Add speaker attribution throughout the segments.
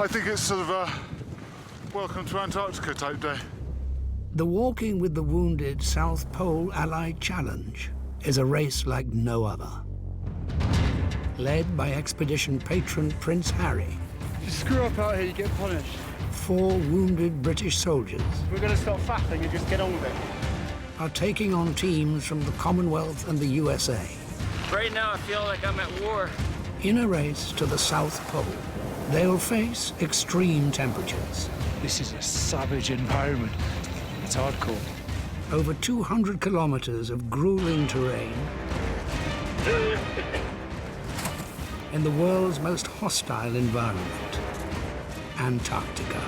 Speaker 1: I think it's sort of a welcome to Antarctica type day.
Speaker 2: The Walking with the Wounded South Pole Allied Challenge is a race like no other. Led by expedition patron Prince Harry.
Speaker 3: If you screw up out here, you get punished.
Speaker 2: 4 wounded British soldiers.
Speaker 3: We're going to stop faffing and just get on with it.
Speaker 2: Are taking on teams from the Commonwealth and the USA.
Speaker 4: Right now, I feel like I'm at war.
Speaker 2: In a race to the South Pole, they'll face extreme temperatures.
Speaker 5: This is a savage environment. It's hardcore.
Speaker 2: Over 200 kilometers of grueling terrain in the world's most hostile environment, Antarctica.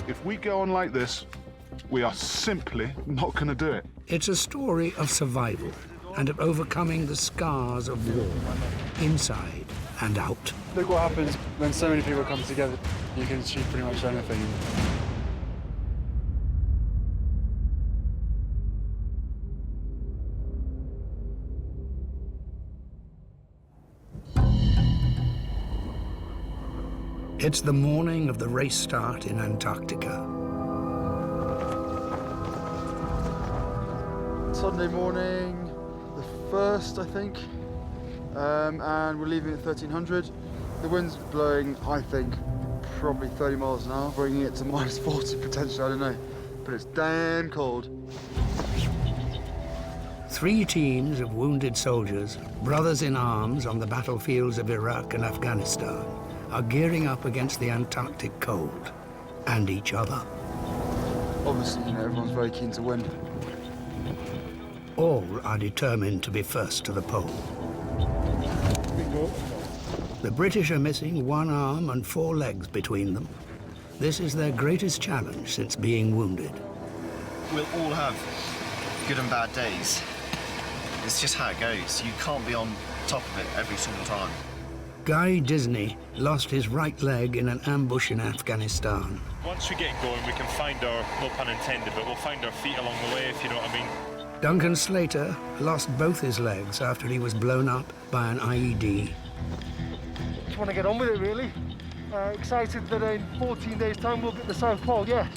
Speaker 1: If we go on like this, we are simply not going to do it.
Speaker 2: It's a story of survival and of overcoming the scars of war, inside and out.
Speaker 3: Look what happens when so many people come together. You can achieve pretty much anything.
Speaker 2: It's the morning of the race start in Antarctica.
Speaker 3: Sunday morning, the 1st, I think, and we're leaving at 1300. The wind's blowing, I think, probably 30 miles an hour, bringing it to minus 40 potentially, I don't know, but it's damn cold.
Speaker 2: 3 teams of wounded soldiers, brothers in arms on the battlefields of Iraq and Afghanistan, are gearing up against the Antarctic cold and each other.
Speaker 3: Obviously, everyone's very keen to win.
Speaker 2: All are determined to be first to the pole. The British are missing 1 arm and 4 legs between them. This is their greatest challenge since being wounded.
Speaker 6: We'll all have good and bad days. It's just how it goes. You can't be on top of it every single time.
Speaker 2: Guy Disney lost his right leg in an ambush in Afghanistan.
Speaker 7: Once we get going, we can find our, no pun intended, but we'll find our feet along the way, if you know what I mean.
Speaker 2: Duncan Slater lost both his legs after he was blown up by an IED.
Speaker 3: Just want to get on with it, really. Excited that in 14 days' time we'll get the South Pole, yeah.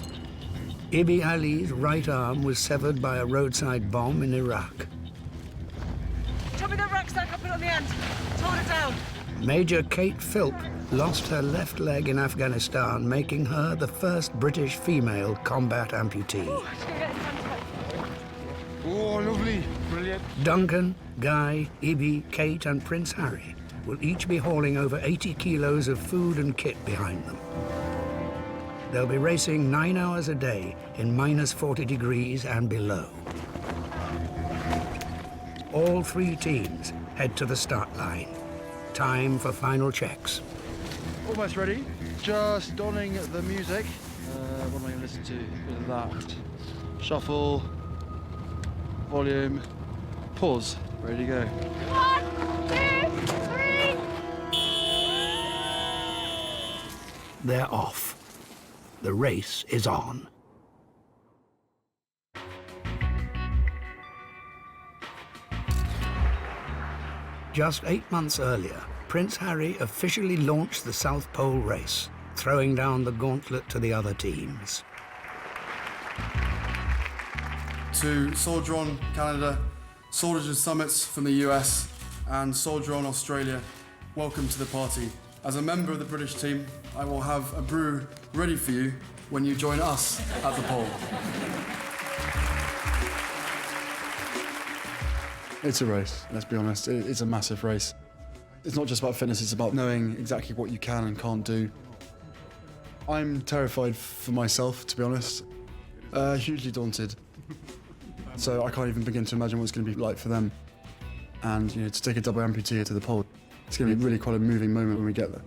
Speaker 2: Ibi Ali's right arm was severed by a roadside bomb in Iraq.
Speaker 8: Tell me the rucksack, I'll put it on the end. Hold it down.
Speaker 2: Major Kate Philp lost her left leg in Afghanistan, making her the first British female combat amputee.
Speaker 3: Oh, lovely. Brilliant.
Speaker 2: Duncan, Guy, Ibi, Kate and Prince Harry will each be hauling over 80 kilos of food and kit behind them. They'll be racing 9 hours a day in minus 40 degrees and below. All 3 teams head to the start line. Time for final checks.
Speaker 3: Almost ready. Just donning the music. What am I going to listen to? Bit of that. Shuffle. Volume. Pause. Ready to go.
Speaker 8: 1, 2, 3.
Speaker 2: They're off. The race is on. Just 8 months earlier, Prince Harry officially launched the South Pole race, throwing down the gauntlet to the other teams.
Speaker 9: To Soldier On Canada, Soldiers Summits from the US, and Soldier On Australia, welcome to the party. As a member of the British team, I will have a brew ready for you when you join us at the pole. It's a race, let's be honest. It's a massive race. It's not just about fitness, it's about knowing exactly what you can and can't do. I'm terrified for myself, to be honest. Hugely daunted. So I can't even begin to imagine what it's going to be like for them. And to take a double amputee to the pole, it's going to be really quite a moving moment when we get there.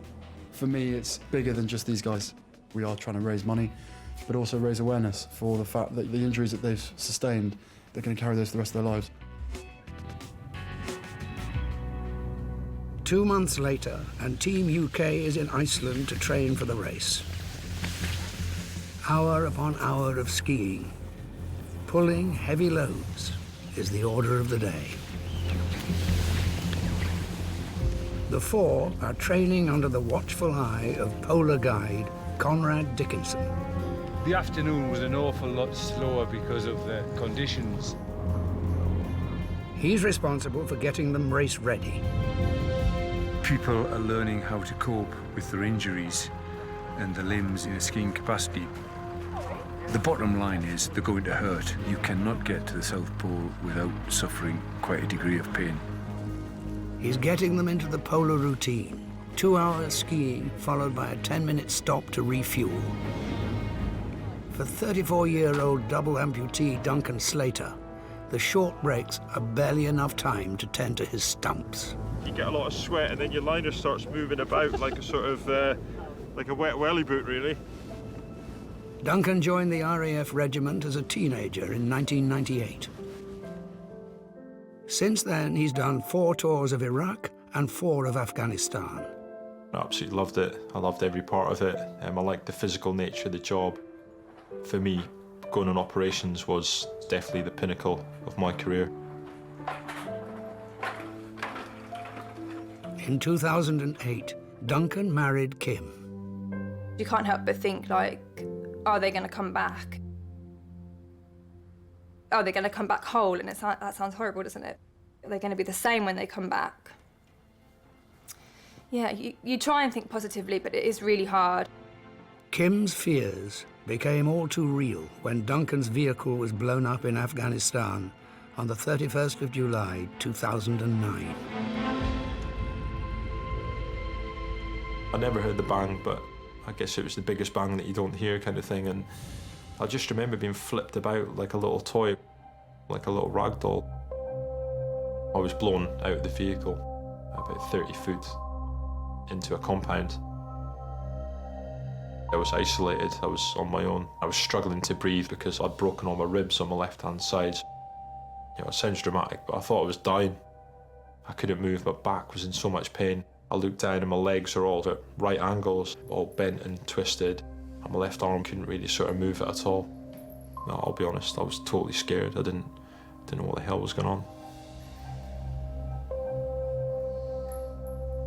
Speaker 9: For me, it's bigger than just these guys. We are trying to raise money, but also raise awareness for the fact that the injuries that they've sustained, they're going to carry those for the rest of their lives.
Speaker 2: 2 months later, and Team UK is in Iceland to train for the race. Hour upon hour of skiing. Pulling heavy loads is the order of the day. The four are training under the watchful eye of polar guide Conrad Dickinson.
Speaker 5: The afternoon was an awful lot slower because of the conditions.
Speaker 2: He's responsible for getting them race ready.
Speaker 5: People are learning how to cope with their injuries and the limbs in a skiing capacity. The bottom line is they're going to hurt. You cannot get to the South Pole without suffering quite a degree of pain.
Speaker 2: He's getting them into the polar routine. 2 hours skiing, followed by a 10-minute stop to refuel. For 34-year-old double amputee Duncan Slater, the short breaks are barely enough time to tend to his stumps.
Speaker 7: You get a lot of sweat and then your liner starts moving about like a sort of, like a wet welly boot, really.
Speaker 2: Duncan joined the RAF regiment as a teenager in 1998. Since then, he's done 4 tours of Iraq and 4 of Afghanistan.
Speaker 10: I absolutely loved it. I loved every part of it. I liked the physical nature of the job. For me, going on operations was definitely the pinnacle of my career.
Speaker 2: In 2008, Duncan married Kim.
Speaker 11: You can't help but think, like, are they going to come back? Are they going to come back whole? And that sounds horrible, doesn't it? Are they going to be the same when they come back? Yeah, you try and think positively, but it is really hard.
Speaker 2: Kim's fears became all too real when Duncan's vehicle was blown up in Afghanistan on the 31st of July, 2009.
Speaker 10: I never heard the bang, but I guess it was the biggest bang that you don't hear kind of thing. And I just remember being flipped about like a little toy, like a little rag doll. I was blown out of the vehicle about 30 foot into a compound. I was isolated, I was on my own. I was struggling to breathe because I'd broken all my ribs on my left-hand side. You know, it sounds dramatic, but I thought I was dying. I couldn't move, my back was in so much pain. I looked down and my legs are all at right angles, all bent and twisted. And my left arm couldn't really sort of move it at all. No, I'll be honest, I was totally scared. I didn't know what the hell was going on.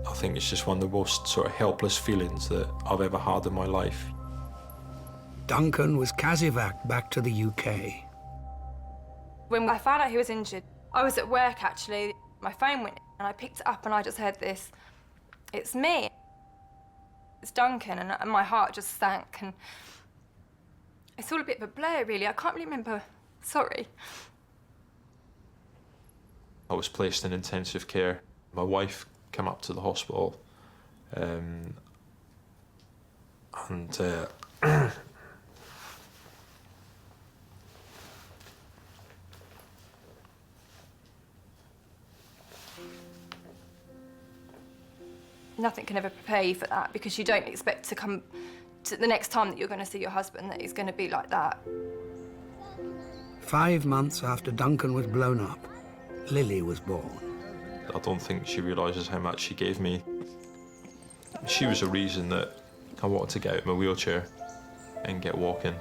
Speaker 10: I think it's just one of the most sort of helpless feelings that I've ever had in my life.
Speaker 2: Duncan was casevac'd back to the UK.
Speaker 11: When I found out he was injured, I was at work, actually. My phone went and I picked it up and I just heard this, "It's me. It's Duncan," and my heart just sank. And it's all a bit of a blur, really. I can't really remember. Sorry.
Speaker 10: I was placed in intensive care. My wife came up to the hospital and
Speaker 11: nothing can ever prepare you for that, because you don't expect to come to the next time that you're going to see your husband that he's going to be like that.
Speaker 2: 5 months after Duncan was blown up, Lily was born.
Speaker 10: I don't think she realises how much she gave me. She was the reason that I wanted to get out of my wheelchair and get walking.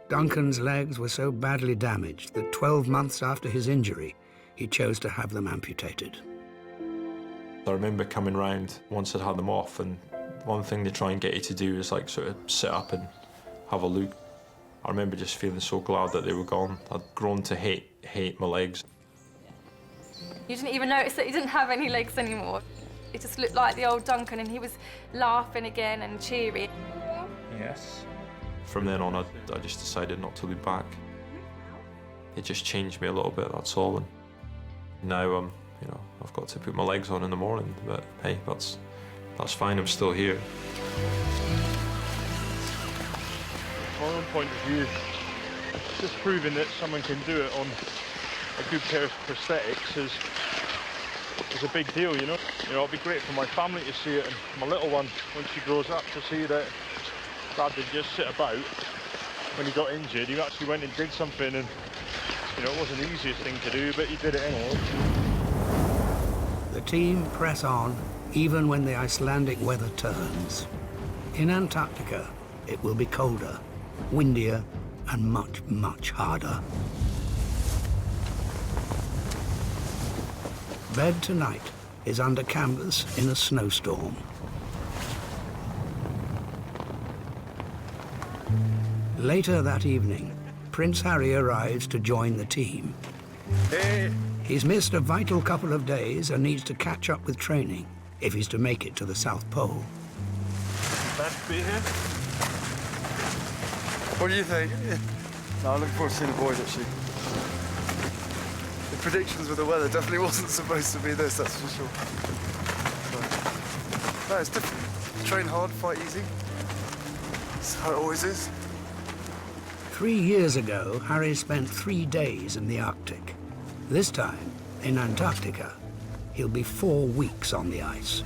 Speaker 2: Duncan's legs were so badly damaged that 12 months after his injury, he chose to have them amputated.
Speaker 10: I remember coming round once I'd had them off, and one thing they try and get you to do is like sort of sit up and have a look. I remember just feeling so glad that they were gone. I'd grown to hate my legs.
Speaker 11: You didn't even notice that he didn't have any legs anymore. It just looked like the old Duncan, and he was laughing again and cheery.
Speaker 5: Yes.
Speaker 10: From then on, I just decided not to look back. It just changed me a little bit, that's all. And now you know, I've got to put my legs on in the morning, but hey, that's fine, I'm still here.
Speaker 7: From my own point of view, just proving that someone can do it on a good pair of prosthetics is a big deal, you know. You know, it'll be great for my family to see it, and my little one, when she grows up, to see that Dad didn't just sit about when he got injured. He actually went and did something, and you know, it wasn't the easiest thing to do, but he did it anyway.
Speaker 2: The team press on, even when the Icelandic weather turns. In Antarctica, it will be colder, windier, and much, much harder. bed tonight is under canvas in a snowstorm. Later that evening, Prince Harry arrives to join the team.
Speaker 7: Hey.
Speaker 2: He's missed a vital couple of days and needs to catch up with training if he's to make it to the South Pole.
Speaker 7: Glad to be here.
Speaker 3: What do you think? No, I'm looking forward to seeing the boys, actually. The predictions with the weather definitely wasn't supposed to be this, that's for sure. No, it's different. Train hard, fight easy. That's how it always is.
Speaker 2: 3 years ago, Harry spent 3 days in the Arctic. This time, in Antarctica, he'll be 4 weeks on the ice.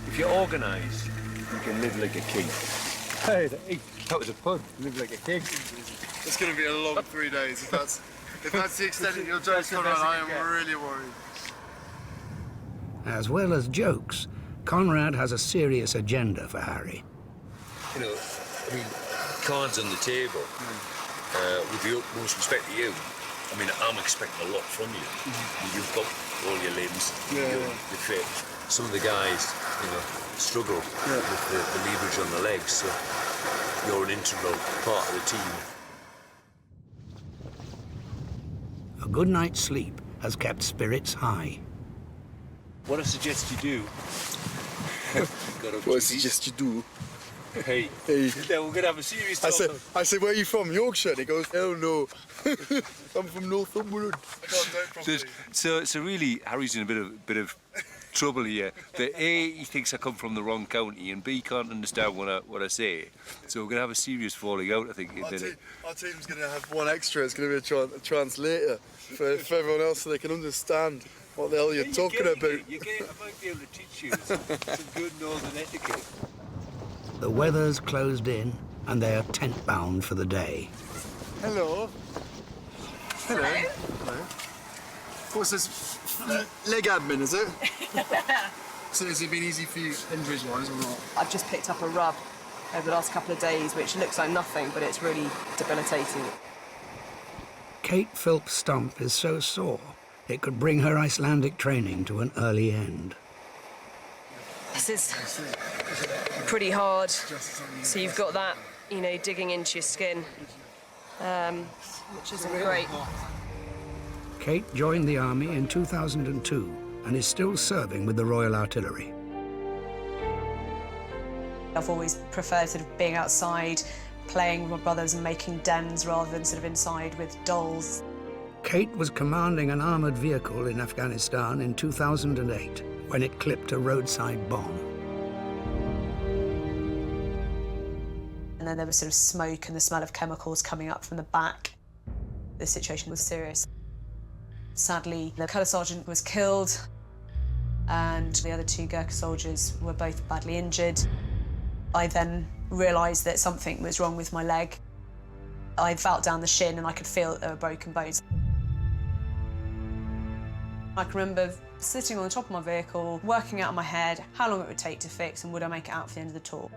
Speaker 5: If you're organised, you can live like a king. Hey, that was a pun. Live like a king.
Speaker 3: It's going to be a long 3 days. If that's the extent of your jokes, Conrad, I am really worried.
Speaker 2: As well as jokes, Conrad has a serious agenda for Harry.
Speaker 12: You know, I mean, cards on the table, with the utmost respect to you. I mean, I'm expecting a lot from you. You've got all your limbs, you're fit. Some of the guys, you know, struggle with the leverage on the legs, so you're an integral part of the team.
Speaker 2: A good night's sleep has kept spirits high.
Speaker 12: What I suggest you do...
Speaker 3: What I suggest you do?
Speaker 12: Hey, then we're going to have a serious talk.
Speaker 3: I said, where are you from? Yorkshire? And he goes, hell no. I'm from Northumberland.
Speaker 12: So really, Harry's in a bit of trouble here. That A, he thinks I come from the wrong county, and B, can't understand what I say. So we're going to have a serious falling out, I think.
Speaker 3: Our team's going to have one extra. It's going to be a translator for everyone else so they can understand what the hell you're talking about.
Speaker 12: I might be able to teach you some good northern etiquette.
Speaker 2: The weather's closed in, and they are tent-bound for the day.
Speaker 3: Hello. Hello. Hello. What's this? Leg admin, is it? So has it been easy for you injuries-wise or not?
Speaker 8: I've just picked up a rub over the last couple of days, which looks like nothing, but it's really debilitating.
Speaker 2: Kate Philp's stump is so sore, it could bring her Icelandic training to an early end.
Speaker 8: This is pretty hard. So you've got that, you know, digging into your skin, which isn't great.
Speaker 2: Kate joined the army in 2002 and is still serving with the Royal Artillery.
Speaker 13: I've always preferred sort of being outside, playing with my brothers and making dens rather than sort of inside with dolls.
Speaker 2: Kate was commanding an armoured vehicle in Afghanistan in 2008 when it clipped a roadside bomb.
Speaker 13: And then there was sort of smoke and the smell of chemicals coming up from the back. The situation was serious. Sadly, the colour sergeant was killed and the other 2 Gurkha soldiers were both badly injured. I then realised that something was wrong with my leg. I felt down the shin and I could feel that there were broken bones. I can remember sitting on the top of my vehicle, working out in my head how long it would take to fix and would I make it out for the end of the tour.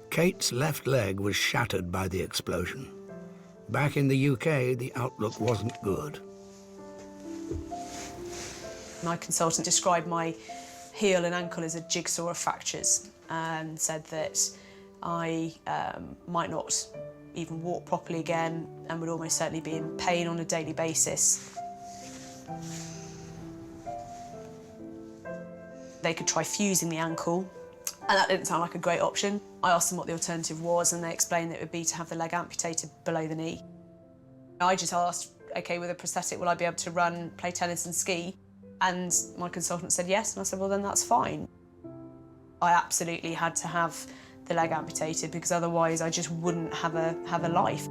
Speaker 2: Kate's left leg was shattered by the explosion. Back in the UK, the outlook wasn't good.
Speaker 13: My consultant described my heel and ankle as a jigsaw of fractures and said that I might not even walk properly again and would almost certainly be in pain on a daily basis. They could try fusing the ankle, and that didn't sound like a great option. I asked them what the alternative was, and they explained that it would be to have the leg amputated below the knee. I just asked, OK, with a prosthetic, will I be able to run, play tennis and ski? And my consultant said yes, and I said, well, then that's fine. I absolutely had to have the leg amputated because otherwise I just wouldn't have a life.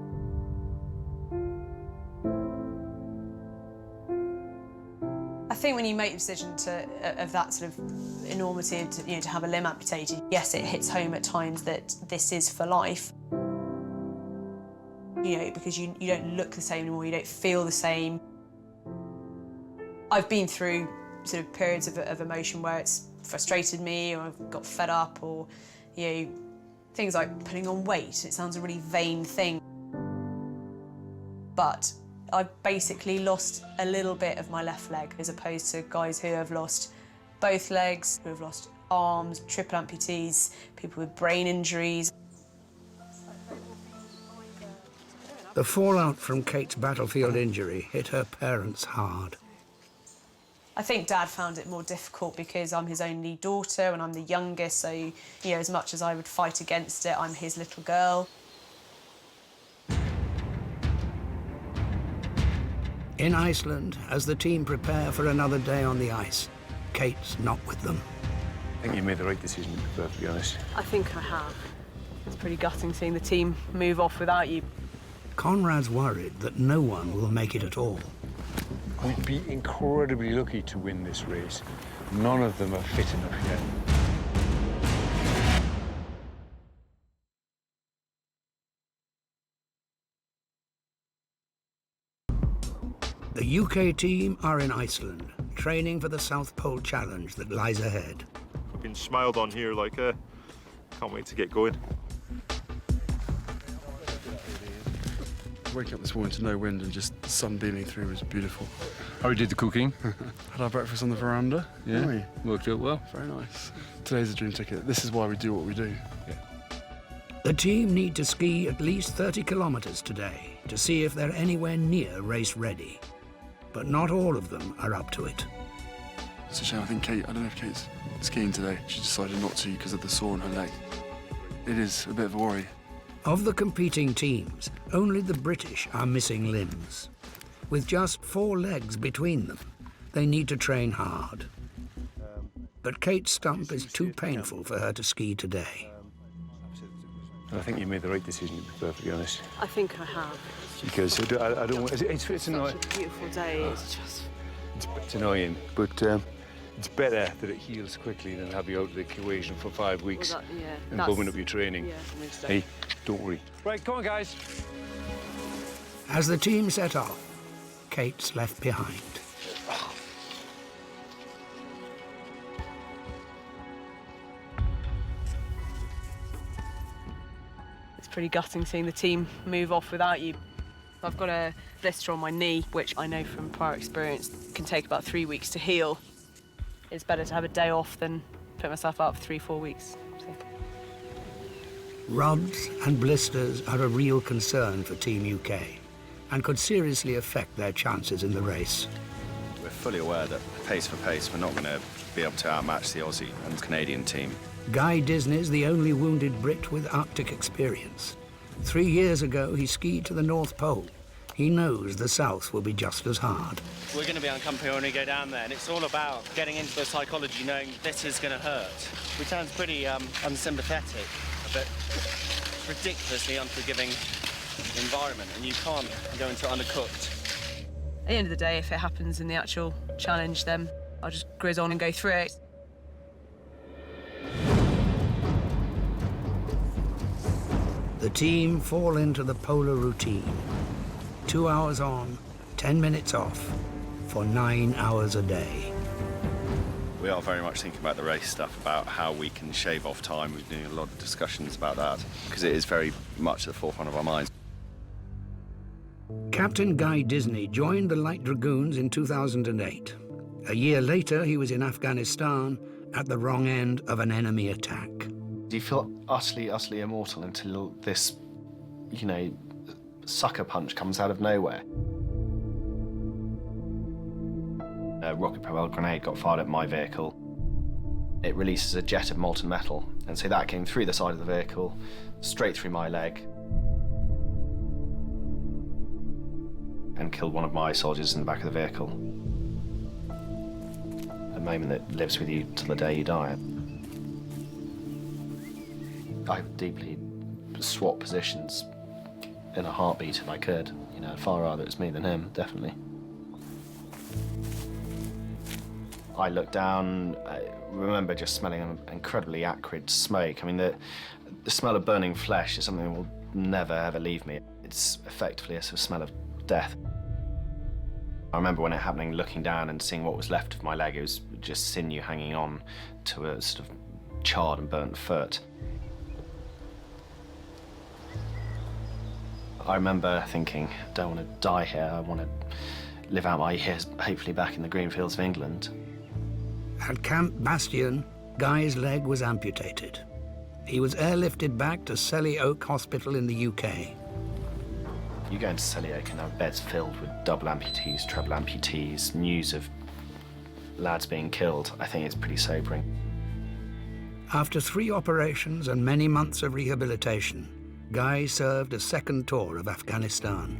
Speaker 13: I think when you make the decision of that sort of enormity, to have a limb amputated, yes, it hits home at times that this is for life. Because you don't look the same anymore, you don't feel the same. I've been through sort of periods of emotion where it's frustrated me, or I've got fed up, or things like putting on weight. It sounds a really vain thing, but I've basically lost a little bit of my left leg, as opposed to guys who have lost both legs, who have lost arms, triple amputees, people with brain injuries.
Speaker 2: The fallout from Kate's battlefield injury hit her parents hard.
Speaker 13: I think Dad found it more difficult because I'm his only daughter and I'm the youngest, so, you know, as much as I would fight against it, I'm his little girl.
Speaker 2: In Iceland, as the team prepare for another day on the ice, Kate's not with them.
Speaker 5: I think you made the right decision, to be perfectly honest.
Speaker 8: I think I have. It's pretty gutting seeing the team move off without you.
Speaker 2: Conrad's worried that no one will make it at all.
Speaker 5: We'd be incredibly lucky to win this race. None of them are fit enough yet.
Speaker 2: The UK team are in Iceland, training for the South Pole Challenge that lies ahead.
Speaker 7: I've been smiled on here, like, can't wait to get going.
Speaker 9: Waking up this morning to no wind and just the sun beaming through was beautiful.
Speaker 5: How did the cooking?
Speaker 9: Had our breakfast on the veranda.
Speaker 5: Yeah, worked out well.
Speaker 9: Very nice. Today's a dream ticket. This is why we do what we do.
Speaker 5: Yeah.
Speaker 2: The team need to ski at least 30 kilometres today to see if they're anywhere near race ready. But not all of them are up to it.
Speaker 9: It's a shame. I think I don't know if Kate's skiing today. She decided not to because of the sore in her leg. It is a bit of a worry.
Speaker 2: Of the competing teams, only the British are missing limbs. With just 4 legs between them, they need to train hard. But Kate's stump is too painful for her to ski today.
Speaker 5: I think you made the right decision, to be perfectly honest.
Speaker 8: I think I have.
Speaker 5: Because I don't want... It's annoying.
Speaker 8: Such a beautiful day, it's just...
Speaker 5: It's annoying, but it's better that it heals quickly than have you out of the equation for 5 weeks and bumming up your training.
Speaker 8: Yeah,
Speaker 5: hey, don't worry. Right, come on, guys.
Speaker 2: As the team set off, Kate's left behind.
Speaker 8: It's pretty gutting seeing the team move off without you. I've got a blister on my knee, which I know from prior experience can take about 3 weeks to heal. It's better to have a day off than put myself out for 3-4 weeks. So.
Speaker 2: Rubs and blisters are a real concern for Team UK and could seriously affect their chances in the race.
Speaker 6: We're fully aware that pace for pace, we're not going to be able to outmatch the Aussie and Canadian team.
Speaker 2: Guy Disney's the only wounded Brit with Arctic experience. 3 years ago, he skied to the North Pole. He knows the South will be just as hard.
Speaker 14: We're going to be uncomfortable when we go down there, and it's all about getting into the psychology, knowing this is going to hurt. Which sounds pretty unsympathetic, but ridiculously unforgiving environment, and you can't go into it undercooked.
Speaker 8: At the end of the day, if it happens in the actual challenge, then I'll just grizz on and go through it.
Speaker 2: The team fall into the polar routine. 2 hours on, 10 minutes off, for 9 hours a day.
Speaker 6: We are very much thinking about the race stuff, about how we can shave off time. We've been doing a lot of discussions about that, because it is very much at the forefront of our minds.
Speaker 2: Captain Guy Disney joined the Light Dragoons in 2008. A year later, he was in Afghanistan at the wrong end of an enemy attack.
Speaker 6: Do you feel utterly immortal until this, you know, sucker punch comes out of nowhere? A rocket-propelled grenade got fired at my vehicle. It releases a jet of molten metal, and so that came through the side of the vehicle, straight through my leg, and killed one of my soldiers in the back of the vehicle. A moment that lives with you till the day you die. I would deeply swap positions in a heartbeat if I could. You know, I'd far rather it's me than him, definitely. I looked down, I remember just smelling an incredibly acrid smoke. I mean, the smell of burning flesh is something that will never, ever leave me. It's effectively a sort of smell of death. I remember when it happened, looking down and seeing what was left of my leg. It was just sinew hanging on to a sort of charred and burnt foot. I remember thinking, I don't want to die here, I want to live out my years, hopefully back in the green fields of England.
Speaker 2: At Camp Bastion, Guy's leg was amputated. He was airlifted back to Selly Oak Hospital in the UK.
Speaker 6: You go into Selly Oak and there are beds filled with double amputees, treble amputees, news of lads being killed. I think it's pretty sobering.
Speaker 2: After 3 operations and many months of rehabilitation, Guy served a second tour of Afghanistan.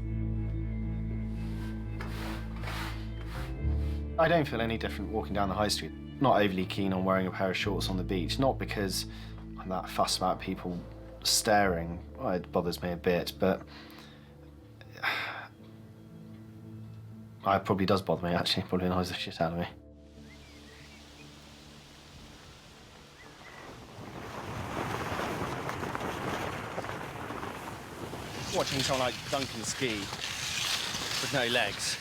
Speaker 6: I don't feel any different walking down the high street. Not overly keen on wearing a pair of shorts on the beach, not because I'm that fussed about people staring. Well, it bothers me a bit, but it probably does bother me, actually. It probably annoys the shit out of me.
Speaker 14: Watching someone like Duncan ski with no legs,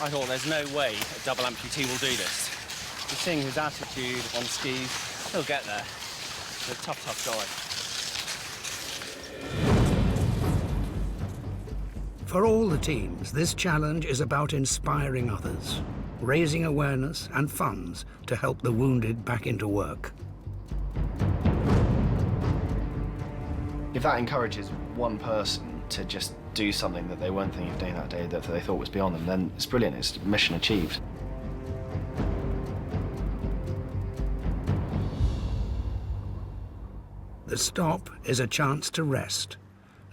Speaker 14: I thought there's no way a double amputee will do this. Just seeing his attitude on skis, he'll get there. He's a tough, tough guy.
Speaker 2: For all the teams, this challenge is about inspiring others, raising awareness and funds to help the wounded back into work.
Speaker 6: If that encourages one person to just do something that they weren't thinking of doing that day, that they thought was beyond them, then it's brilliant. It's mission achieved.
Speaker 2: The stop is a chance to rest,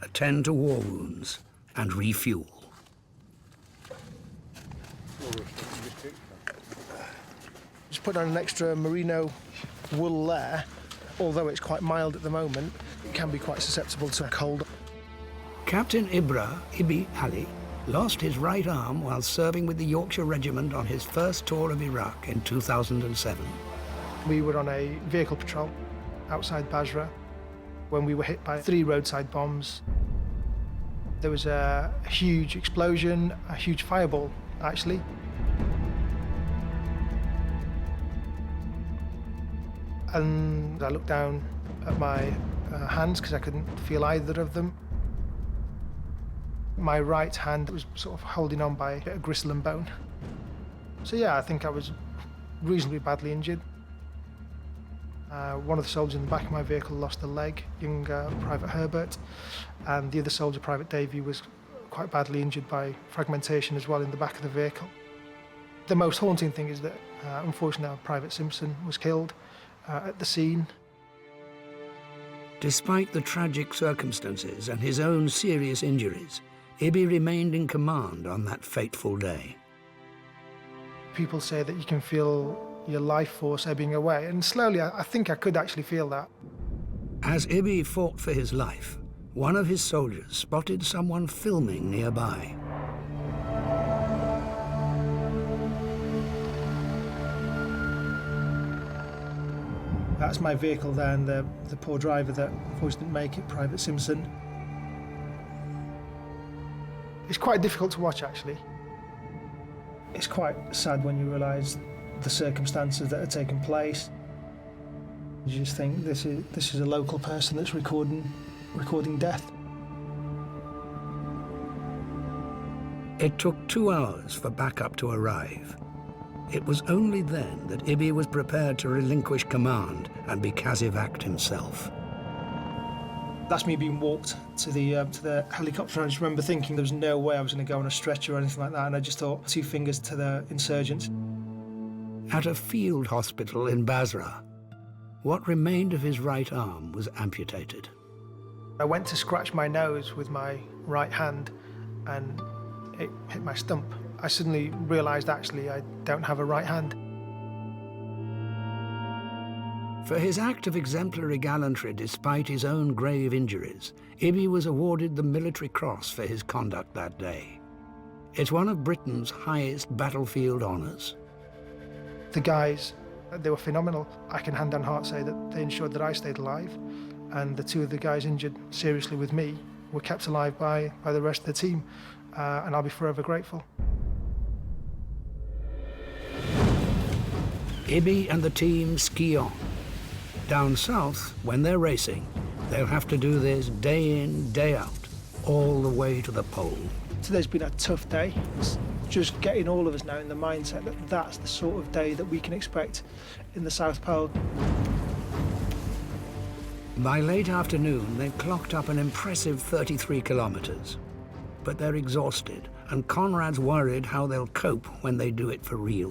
Speaker 2: attend to war wounds, and refuel.
Speaker 15: Just put on an extra merino wool layer. Although it's quite mild at the moment, it can be quite susceptible to cold.
Speaker 2: Captain Ibi Ali lost his right arm while serving with the Yorkshire Regiment on his first tour of Iraq in 2007.
Speaker 15: We were on a vehicle patrol outside Basra when we were hit by 3 roadside bombs. There was a huge explosion, a huge fireball, actually. And I looked down at my hands because I couldn't feel either of them. My right hand was sort of holding on by a bit of gristle and bone. So yeah, I think I was reasonably badly injured. One of the soldiers in the back of my vehicle lost a leg, young Private Herbert, and the other soldier, Private Davey, was quite badly injured by fragmentation as well in the back of the vehicle. The most haunting thing is that, unfortunately, Private Simpson was killed at the scene.
Speaker 2: Despite the tragic circumstances and his own serious injuries, Ibi remained in command on that fateful day.
Speaker 15: People say that you can feel your life force ebbing away, and slowly I think I could actually feel that.
Speaker 2: As Ibi fought for his life, one of his soldiers spotted someone filming nearby.
Speaker 15: That's my vehicle there, and the poor driver that unfortunately didn't make it, Private Simpson. It's quite difficult to watch, actually. It's quite sad when you realise the circumstances that are taking place. You just think this is a local person that's recording death.
Speaker 2: It took 2 hours for backup to arrive. It was only then that Ibi was prepared to relinquish command and be casevaced himself.
Speaker 15: That's me being walked to the helicopter. I just remember thinking there was no way I was going to go on a stretcher or anything like that, and I just thought 2 fingers to the insurgents.
Speaker 2: At a field hospital in Basra, what remained of his right arm was amputated.
Speaker 15: I went to scratch my nose with my right hand, and it hit my stump. I suddenly realised, actually, I don't have a right hand.
Speaker 2: For his act of exemplary gallantry despite his own grave injuries, Ibi was awarded the Military Cross for his conduct that day. It's one of Britain's highest battlefield honours.
Speaker 15: The guys, they were phenomenal. I can hand on heart say that they ensured that I stayed alive, and the 2 of the guys injured seriously with me were kept alive by the rest of the team, and I'll be forever grateful.
Speaker 2: Ibi and the team ski on. Down south, when they're racing, they'll have to do this day in, day out, all the way to the pole.
Speaker 15: Today's been a tough day. It's just getting all of us now in the mindset that that's the sort of day that we can expect in the South Pole.
Speaker 2: By late afternoon, they've clocked up an impressive 33 kilometers. But they're exhausted, and Conrad's worried how they'll cope when they do it for real.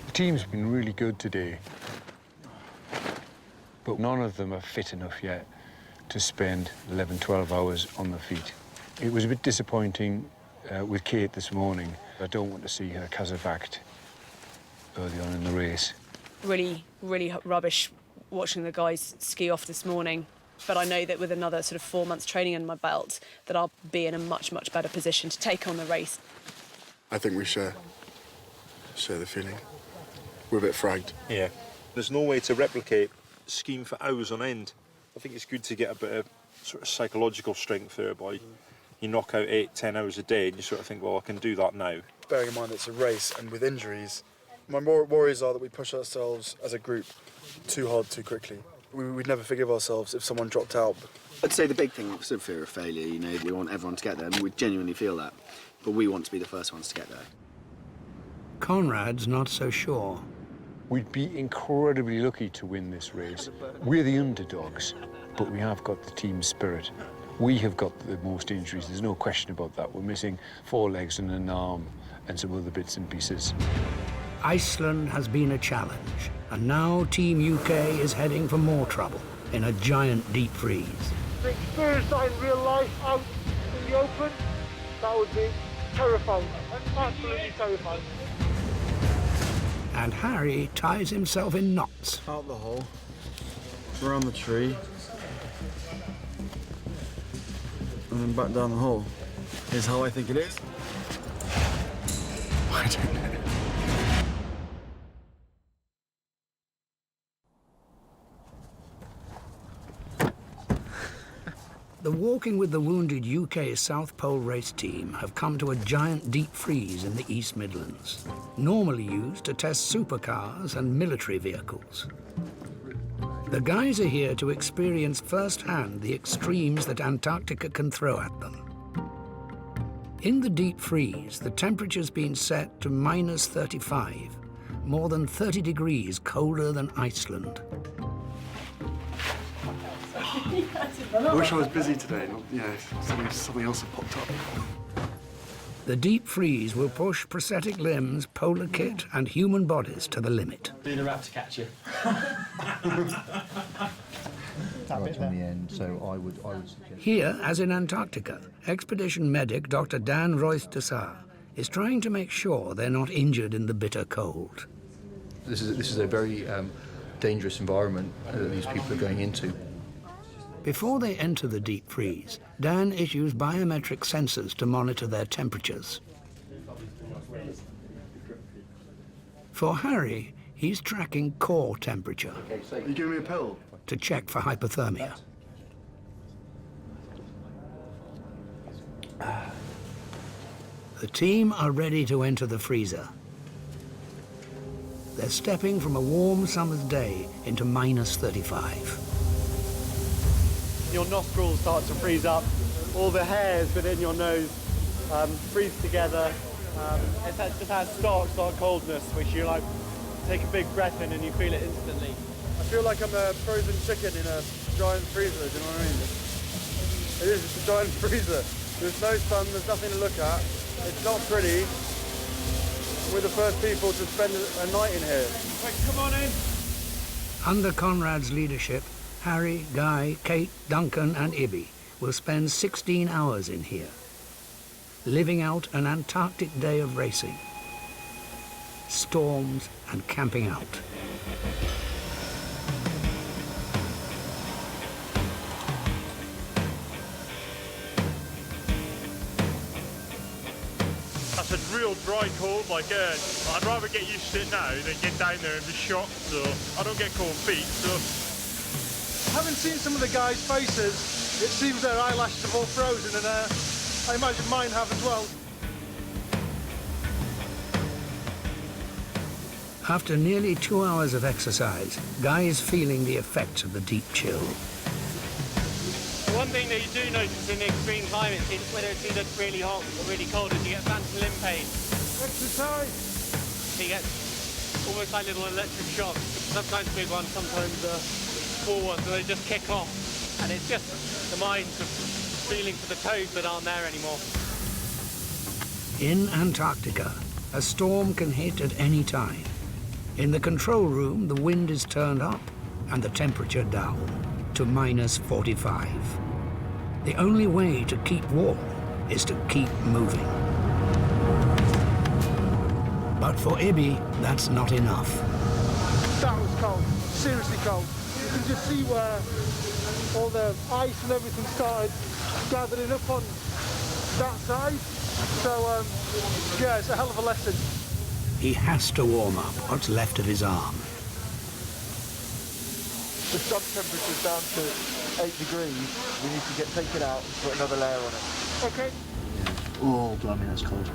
Speaker 5: The team's been really good today, but none of them are fit enough yet to spend 11, 12 hours on their feet. It was a bit disappointing with Kate this morning. I don't want to see her Kazakh early on in the race.
Speaker 13: Really rubbish watching the guys ski off this morning. But I know that with another sort of 4 months training under my belt, that I'll be in a much, much better position to take on the race.
Speaker 9: I think we share the feeling. We're a bit fragged.
Speaker 7: Yeah. There's no way to replicate skiing for hours on end. I think it's good to get a bit of sort of psychological strength there by you knock out 8, 10 hours a day and you sort of think, well, I can do that now.
Speaker 9: Bearing in mind it's a race and with injuries, my worries are that we push ourselves as a group too hard too quickly. We'd never forgive ourselves if someone dropped out.
Speaker 6: I'd say the big thing is the fear of failure. You know, we want everyone to get there, and we genuinely feel that. But we want to be the first ones to get there.
Speaker 2: Conrad's not so sure.
Speaker 5: We'd be incredibly lucky to win this race. We're the underdogs, but we have got the team spirit. We have got the most injuries, there's no question about that. We're missing 4 legs and an arm and some other bits and pieces.
Speaker 2: Iceland has been a challenge, and now Team UK is heading for more trouble in a giant deep freeze.
Speaker 15: To experience that in real life out in the open, that would be terrifying, absolutely terrifying.
Speaker 2: And Harry ties himself in knots.
Speaker 9: Out the hole, around the tree, and then back down the hole. Is how I think it is. I don't know.
Speaker 2: The Walking with the Wounded UK South Pole race team have come to a giant deep freeze in the East Midlands, normally used to test supercars and military vehicles. The guys are here to experience firsthand the extremes that Antarctica can throw at them. In the deep freeze, the temperature's been set to minus 35, more than 30 degrees colder than Iceland.
Speaker 9: I wish I was busy today. Something else had popped up.
Speaker 2: The deep freeze will push prosthetic limbs, polar kit, and human bodies to the limit.
Speaker 14: Being a rat to catch you.
Speaker 2: Here, as in Antarctica, expedition medic Dr. Dan Royce-Dessar is trying to make sure they're not injured in the bitter cold.
Speaker 16: This is a very dangerous environment that these people are going into.
Speaker 2: Before they enter the deep freeze, Dan issues biometric sensors to monitor their temperatures. For Harry, he's tracking core temperature.
Speaker 9: Are you giving me a pill?
Speaker 2: To check for hypothermia. The team are ready to enter the freezer. They're stepping from a warm summer's day into minus 35.
Speaker 17: Your nostrils start to freeze up, all the hairs within your nose freeze together. It just has stark coldness, which you like take a big breath in and you feel it instantly.
Speaker 9: I feel like I'm a frozen chicken in a giant freezer, do you know what I mean? It is, it's a giant freezer. There's no sun, there's nothing to look at. It's not pretty. We're the first people to spend a night in here.
Speaker 17: Right, come on in.
Speaker 2: Under Conrad's leadership, Harry, Guy, Kate, Duncan and Ibby will spend 16 hours in here, living out an Antarctic day of racing, storms and camping out.
Speaker 7: That's a real dry cold, I'd rather get used to it now than get down there and be shocked, so I don't get cold feet, so...
Speaker 15: Having seen some of the guys' faces, it seems their eyelashes have all frozen, and I imagine mine have as well.
Speaker 2: After nearly 2 hours of exercise, Guy is feeling the effects of the deep chill.
Speaker 14: One thing that you do notice in extreme climates is whether it's either really hot or really cold is you get phantom limb pain.
Speaker 15: Exercise!
Speaker 14: You get almost like little electric shocks. Sometimes big ones, sometimes small ones, and they just kick off. And it's just the mind of feeling for the toes that aren't there anymore.
Speaker 2: In Antarctica, a storm can hit at any time. In the control room, the wind is turned up and the temperature down to -45. The only way to keep warm is to keep moving. But for Ibby, that's not enough.
Speaker 15: That was cold, seriously cold. You can just see where all the ice and everything started gathering up on that side. So, yeah, it's a hell of a lesson.
Speaker 2: He has to warm up what's left of his arm.
Speaker 3: The sun temperature's down to 8 degrees. We need to take it out and put another layer on it.
Speaker 15: Okay.
Speaker 16: Oh, blimey, that's cold.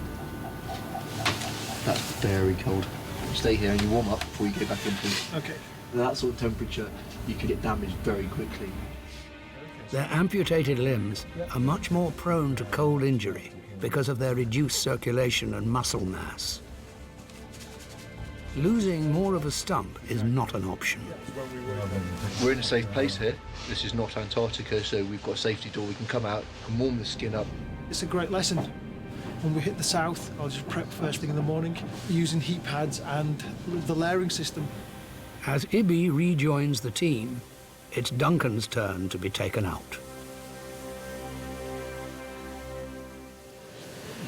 Speaker 16: That's very cold. You stay here and you warm up before you go back into it.
Speaker 15: Okay.
Speaker 16: That sort of temperature, you could get damaged very quickly.
Speaker 2: Their amputated limbs are much more prone to cold injury because of their reduced circulation and muscle mass. Losing more of a stump is not an option.
Speaker 16: We're in a safe place here. This is not Antarctica, so we've got a safety door. We can come out and warm the skin up.
Speaker 15: It's a great lesson. When we hit the south, I'll just prep first thing in the morning, using heat pads and the layering system.
Speaker 2: As Ibby rejoins the team, it's Duncan's turn to be taken out.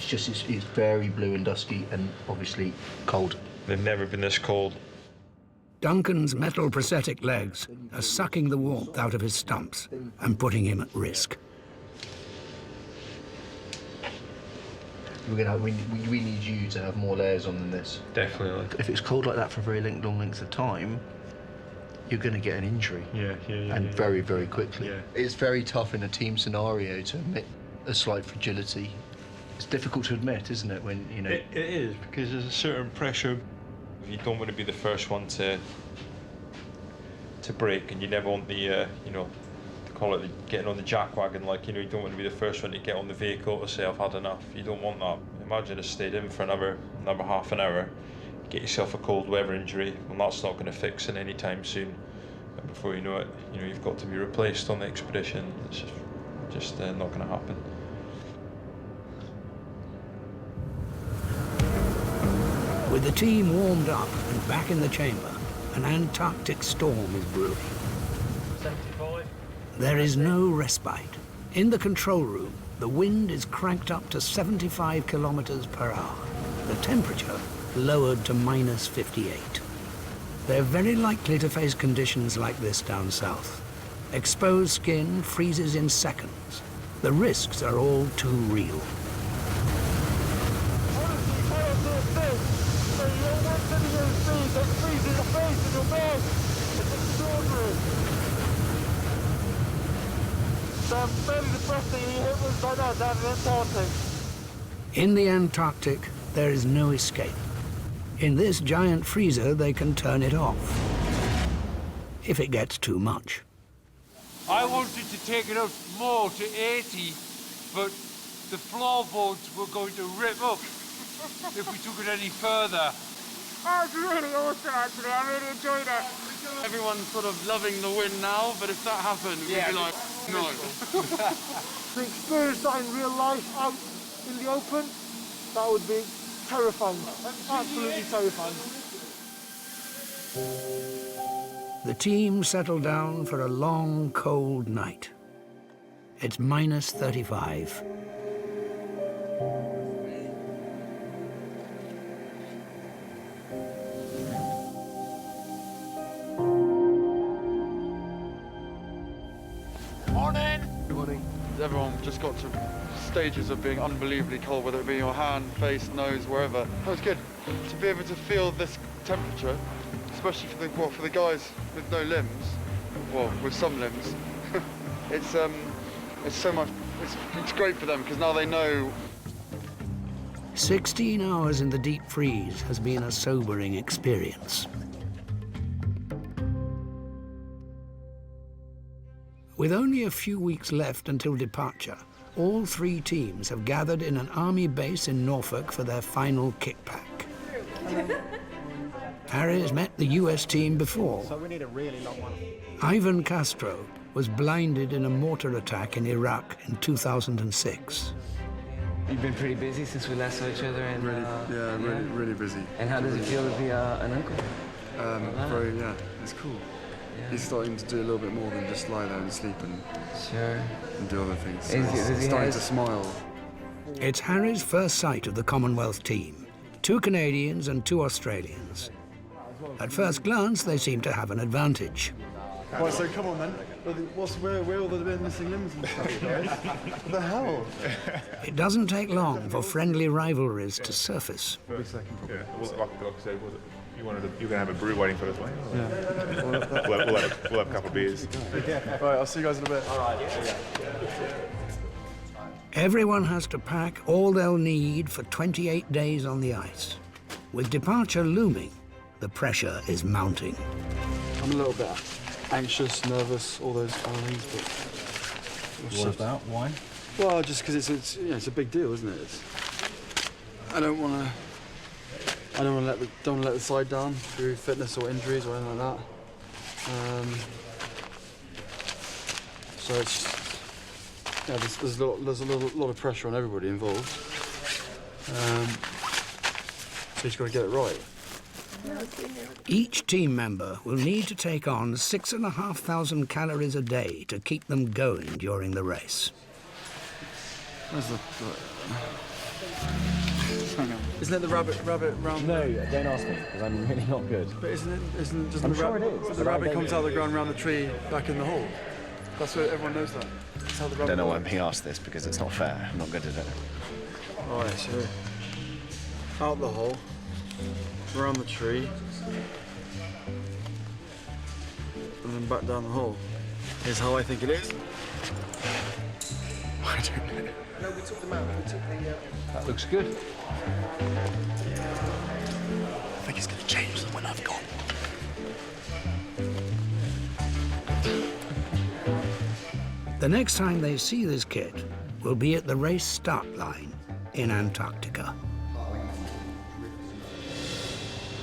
Speaker 16: It's very blue and dusky and obviously cold.
Speaker 10: They've never been this cold.
Speaker 2: Duncan's metal prosthetic legs are sucking the warmth out of his stumps and putting him at risk.
Speaker 16: We need you to have more layers on than this.
Speaker 10: Definitely.
Speaker 16: If it's cold like that for a very long length of time, you're going to get an injury.
Speaker 10: Yeah.
Speaker 16: And very, very quickly. Yeah. It's very tough in a team scenario to admit a slight fragility. It's difficult to admit, isn't it, when, you know...
Speaker 10: It is, because there's a certain pressure. You don't want to be the first one to break, and you never want the, you know, to call it getting on the jackwagon, like, you know, you don't want to be the first one to get on the vehicle to say, I've had enough. You don't want that. Imagine if stayed in for another half an hour, get yourself a cold weather injury, well, that's not going to fix it anytime soon. And before you know it, you know, you've got to be replaced on the expedition. It's just not going to happen.
Speaker 2: With the team warmed up and back in the chamber, an Antarctic storm is brewing.
Speaker 14: 75.
Speaker 2: There is no respite. In the control room, the wind is cranked up to 75 kilometers per hour. The temperature lowered to -58. They're very likely to face conditions like this down south. Exposed skin freezes in seconds. The risks are all too real. In the Antarctic, there is no escape. In this giant freezer, they can turn it off if it gets too much.
Speaker 18: I wanted to take it up more to 80, but the floorboards were going to rip up if we took it any further.
Speaker 19: Oh, it's really awesome, actually. I really enjoyed it.
Speaker 18: Everyone's sort of loving the wind now, but if that happened, we'd be like, no.
Speaker 15: To experience that in real life, out in the open, that would be terrifying. Absolutely terrifying.
Speaker 2: The team settle down for a long, cold night. It's -35.
Speaker 3: Everyone just got to stages of being unbelievably cold, whether it be your hand, face, nose, wherever. That was good to be able to feel this temperature, especially for the guys with no limbs, well, with some limbs. It's so much. It's great for them because now they know.
Speaker 2: 16 hours in the deep freeze has been a sobering experience. With only a few weeks left until departure, all three teams have gathered in an army base in Norfolk for their final kickback. Harry has met the US team before.
Speaker 20: So we need a really long one.
Speaker 2: Ivan Castro was blinded in a mortar attack in Iraq in 2006.
Speaker 21: You've been pretty busy since we last saw each other, and
Speaker 9: Really busy.
Speaker 21: And how does it feel to be an uncle?
Speaker 9: It's cool. Yeah. He's starting to do a little bit more than just lie there and sleep and do other things. So he's starting to smile.
Speaker 2: It's Harry's first sight of the Commonwealth team. 2 Canadians and 2 Australians. At first glance, they seem to have an advantage.
Speaker 9: Right, so come on then. Where all the missing limbs and stuff, guys? What the hell?
Speaker 2: It doesn't take long for friendly rivalries to surface.
Speaker 22: Yeah, well, like I said, you're going to have a brew waiting for us, mate?
Speaker 9: Yeah.
Speaker 22: We'll have a couple of beers.
Speaker 9: Right, I'll see you guys in a bit. All right.
Speaker 2: Everyone has to pack all they'll need for 28 days on the ice. With departure looming, the pressure is mounting.
Speaker 9: I'm a little bit anxious, nervous, all those kind of things.
Speaker 20: What about? Why?
Speaker 9: Well, just because it's a big deal, isn't it? I don't want to let the side down through fitness or injuries or anything like that. So it's there's a lot of pressure on everybody involved. So you've got to get it right.
Speaker 2: Each team member will need to take on 6,500 calories a day to keep them going during the race.
Speaker 9: Where's the... Hang on. Isn't it the rabbit round?
Speaker 20: No, don't ask me, because I'm really not good.
Speaker 9: But doesn't
Speaker 20: I'm
Speaker 9: the
Speaker 20: sure
Speaker 9: rabbit...
Speaker 20: it is.
Speaker 9: The rabbit comes out of the ground round the tree, back in the hole. That's what everyone knows that. That's how the rabbit
Speaker 6: I don't know why I'm
Speaker 9: works.
Speaker 6: being asked this, because it's not fair. I'm not good at it.
Speaker 9: Alright, so... Out the hole, around the tree, and then back down the hole. Here's how I think it is. I don't know.
Speaker 20: No, we took them out. We took the...
Speaker 5: That looks good.
Speaker 9: I think it's going to change them when I've gone.
Speaker 2: The next time they see this kit will be at the race start line in Antarctica.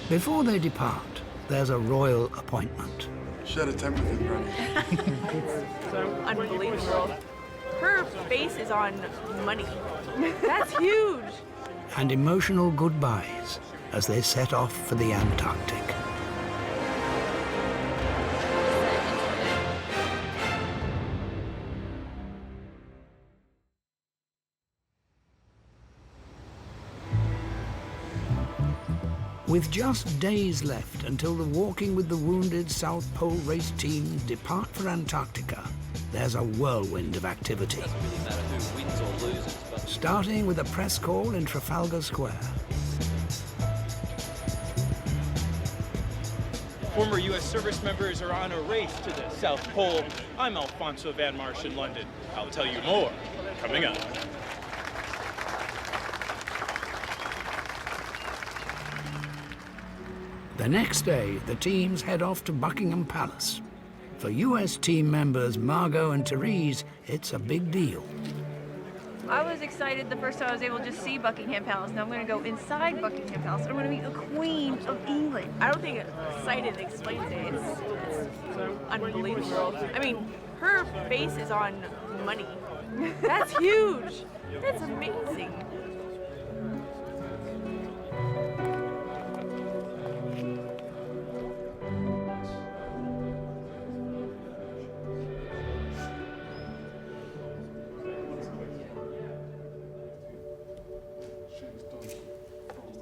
Speaker 2: Before they depart, there's a royal appointment.
Speaker 9: Share a tent with him, Granny.
Speaker 23: So unbelievable. Her face is on money. That's huge.
Speaker 2: And emotional goodbyes as they set off for the Antarctic. With just days left until the Walking with the Wounded South Pole race teams depart for Antarctica, there's a whirlwind of activity.
Speaker 24: Doesn't really matter who wins or loses, but...
Speaker 2: Starting with a press call in Trafalgar Square.
Speaker 25: Former U.S. service members are on a race to the South Pole. I'm Alfonso Van Marsh in London. I'll tell you more coming up.
Speaker 2: The next day, the teams head off to Buckingham Palace. For US team members Margot and Therese, it's a big deal.
Speaker 23: I was excited the first time I was able to just see Buckingham Palace. Now I'm going to go inside Buckingham Palace and I'm going to meet the Queen of England. I don't think excited explains it. It's unbelievable. I mean, her face is on money. That's huge. That's amazing.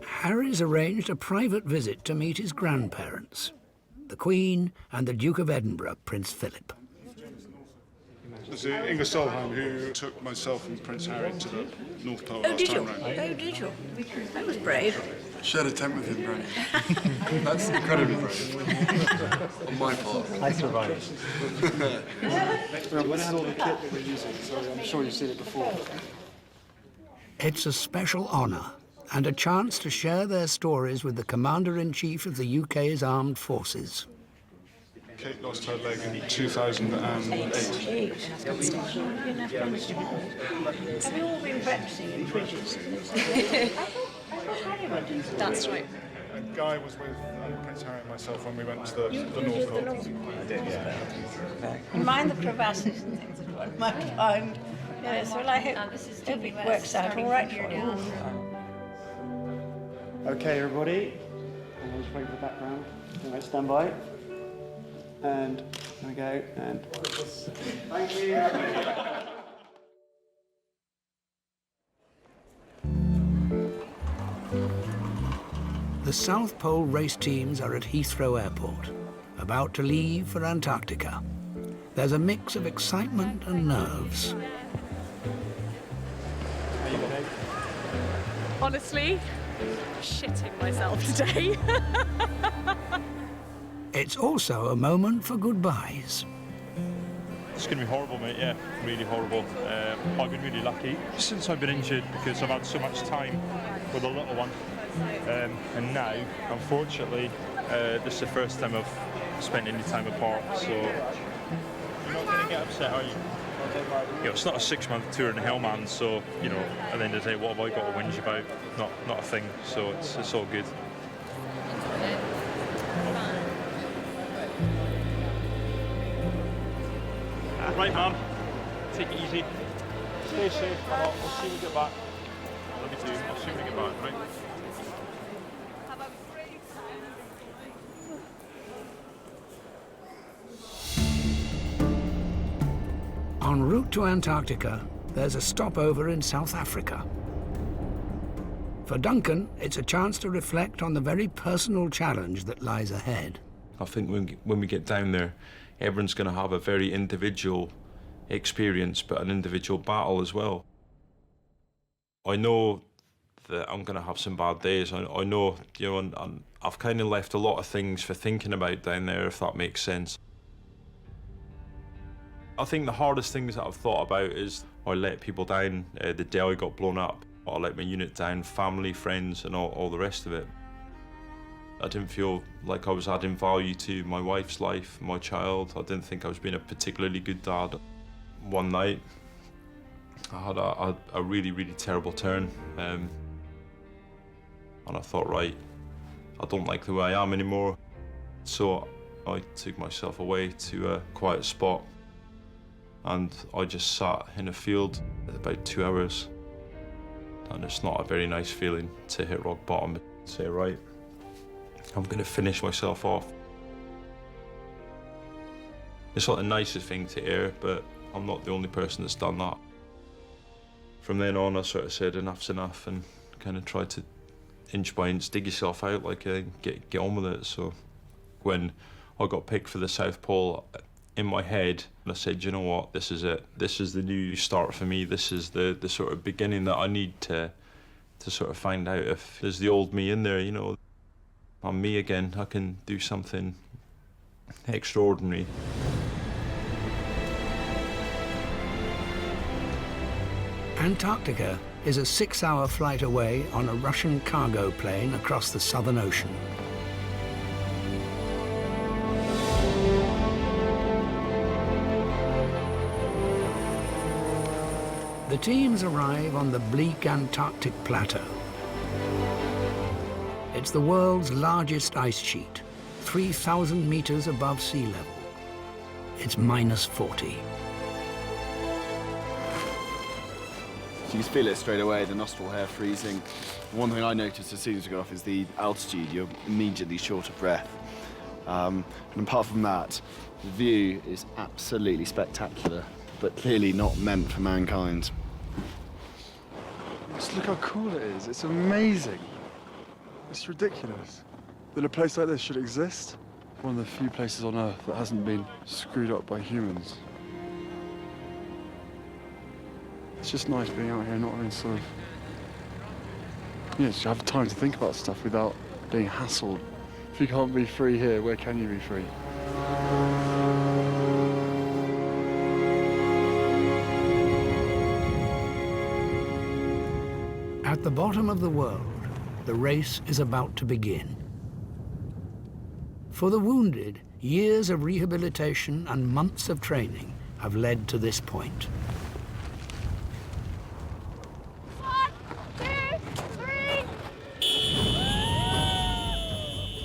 Speaker 2: Harry's arranged a private visit to meet his grandparents, the Queen and the Duke of Edinburgh, Prince Philip.
Speaker 1: There's Inga Solheim who took myself and Prince Harry to the North Pole last time round.
Speaker 23: Oh, did you? That was brave.
Speaker 9: Shared a tent with him, Granny. That's incredibly brave. On my part.
Speaker 20: I survived.
Speaker 9: This is all the kit that we're using, so I'm sure you've seen it before.
Speaker 2: It's a special honour and a chance to share their stories with the Commander-in-Chief of the UK's Armed Forces.
Speaker 1: Kate lost her leg in 2008.
Speaker 4: Have you all been practicing in fridges? That's right.
Speaker 1: And Guy was with Prince Harry and myself when we went to the North Pole.
Speaker 4: I did, yeah. You mind the crevasses and things that one might find. Yes, well, I hope it works out all right for you.
Speaker 17: Okay, everybody. We'll just wait for the background. All right, stand by. And there we go. And thank you.
Speaker 2: The South Pole race teams are at Heathrow Airport, about to leave for Antarctica. There's a mix of excitement and nerves.
Speaker 8: Honestly, shitting myself today.
Speaker 2: It's also a moment for goodbyes.
Speaker 7: It's going to be horrible, mate, yeah, really horrible. I've been really lucky since I've been injured because I've had so much time with a little one. And now, unfortunately, this is the first time I've spent any time apart, so you're not going to get upset, are you? You know, it's not a 6-month tour in hell, man, so, you know, at the end of the day, what have I got to whinge about? Not a thing, so it's all good. Right, man, take it easy. Stay safe, I'll see you when we get back. Love you too, I'll see you when we get back, right?
Speaker 2: En route to Antarctica, there's a stopover in South Africa. For Duncan, it's a chance to reflect on the very personal challenge that lies ahead.
Speaker 10: I think when we get down there, everyone's going to have a very individual experience, but an individual battle as well. I know that I'm going to have some bad days. I know, you know, and I've kind of left a lot of things for thinking about down there, if that makes sense. I think the hardest things that I've thought about is I let people down the day I got blown up. I let my unit down, family, friends, and all the rest of it. I didn't feel like I was adding value to my wife's life, my child. I didn't think I was being a particularly good dad. One night, I had a really, really terrible turn. And I thought, right, I don't like the way I am anymore. So I took myself away to a quiet spot. And I just sat in a field for about 2 hours. And it's not a very nice feeling to hit rock bottom and say, right, I'm going to finish myself off. It's not the nicest thing to hear, but I'm not the only person that's done that. From then on, I sort of said enough's enough and kind of tried to inch by inch dig yourself out, like get on with it. So when I got picked for the South Pole, in my head, I said, you know what, this is it. This is the new start for me. This is the sort of beginning that I need to sort of find out if there's the old me in there, you know. I'm me again. I can do something extraordinary.
Speaker 2: Antarctica is a 6-hour flight away on a Russian cargo plane across the Southern Ocean. The teams arrive on the bleak Antarctic plateau. It's the world's largest ice sheet, 3,000 meters above sea level. It's -40.
Speaker 11: You can feel it straight away, the nostril hair freezing. One thing I noticed as soon as we got off is the altitude. You're immediately short of breath. And apart from that, the view is absolutely spectacular, but clearly not meant for mankind.
Speaker 3: Just look how cool it is. It's amazing. It's ridiculous that a place like this should exist. One of the few places on Earth that hasn't been screwed up by humans. It's just nice being out here, not having sort of... You know, just have time to think about stuff without being hassled. If you can't be free here, where can you be free?
Speaker 2: At the bottom of the world, the race is about to begin. For the wounded, Years of rehabilitation and months of training have led to this point.
Speaker 23: 1, 2,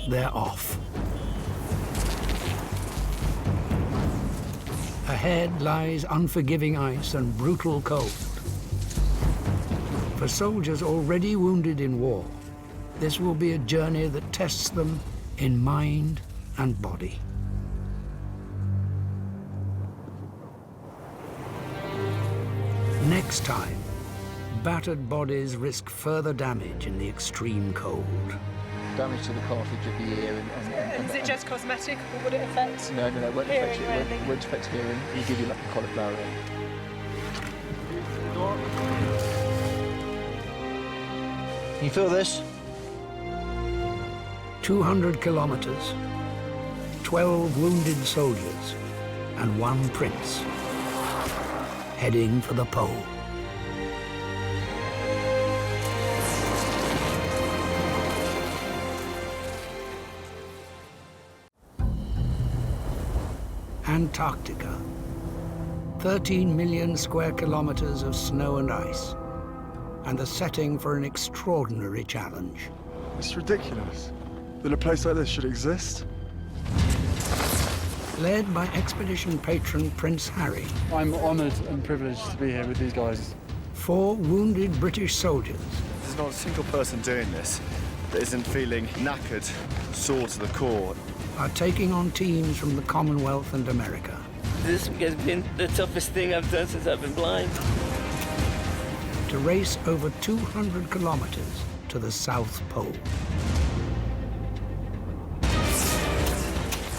Speaker 23: 3.
Speaker 2: They're off. Ahead lies unforgiving ice and brutal cold. For soldiers already wounded in war, this will be a journey that tests them in mind and body. Next time, battered bodies risk further damage in the extreme cold.
Speaker 12: Damage to the cartilage of the ear
Speaker 8: Is it just cosmetic, or would it affect
Speaker 12: No, it won't
Speaker 8: hearing
Speaker 12: affect
Speaker 8: or
Speaker 12: you.
Speaker 8: anything?
Speaker 12: It won't affect hearing. You give you like a cauliflower ear.
Speaker 13: Can you feel this?
Speaker 2: 200 kilometers, 12 wounded soldiers, and 1 prince heading for the pole. Antarctica. 13 million square kilometers of snow and ice, and the setting for an extraordinary challenge.
Speaker 3: It's ridiculous that a place like this should exist.
Speaker 2: Led by expedition patron Prince Harry.
Speaker 9: I'm honoured and privileged to be here with these guys.
Speaker 2: 4 wounded British soldiers.
Speaker 11: There's not a single person doing this that isn't feeling knackered, sore to the core.
Speaker 2: Are taking on teams from the Commonwealth and America.
Speaker 14: This has been the toughest thing I've done since I've been blind.
Speaker 2: To race over 200 kilometers to the South Pole.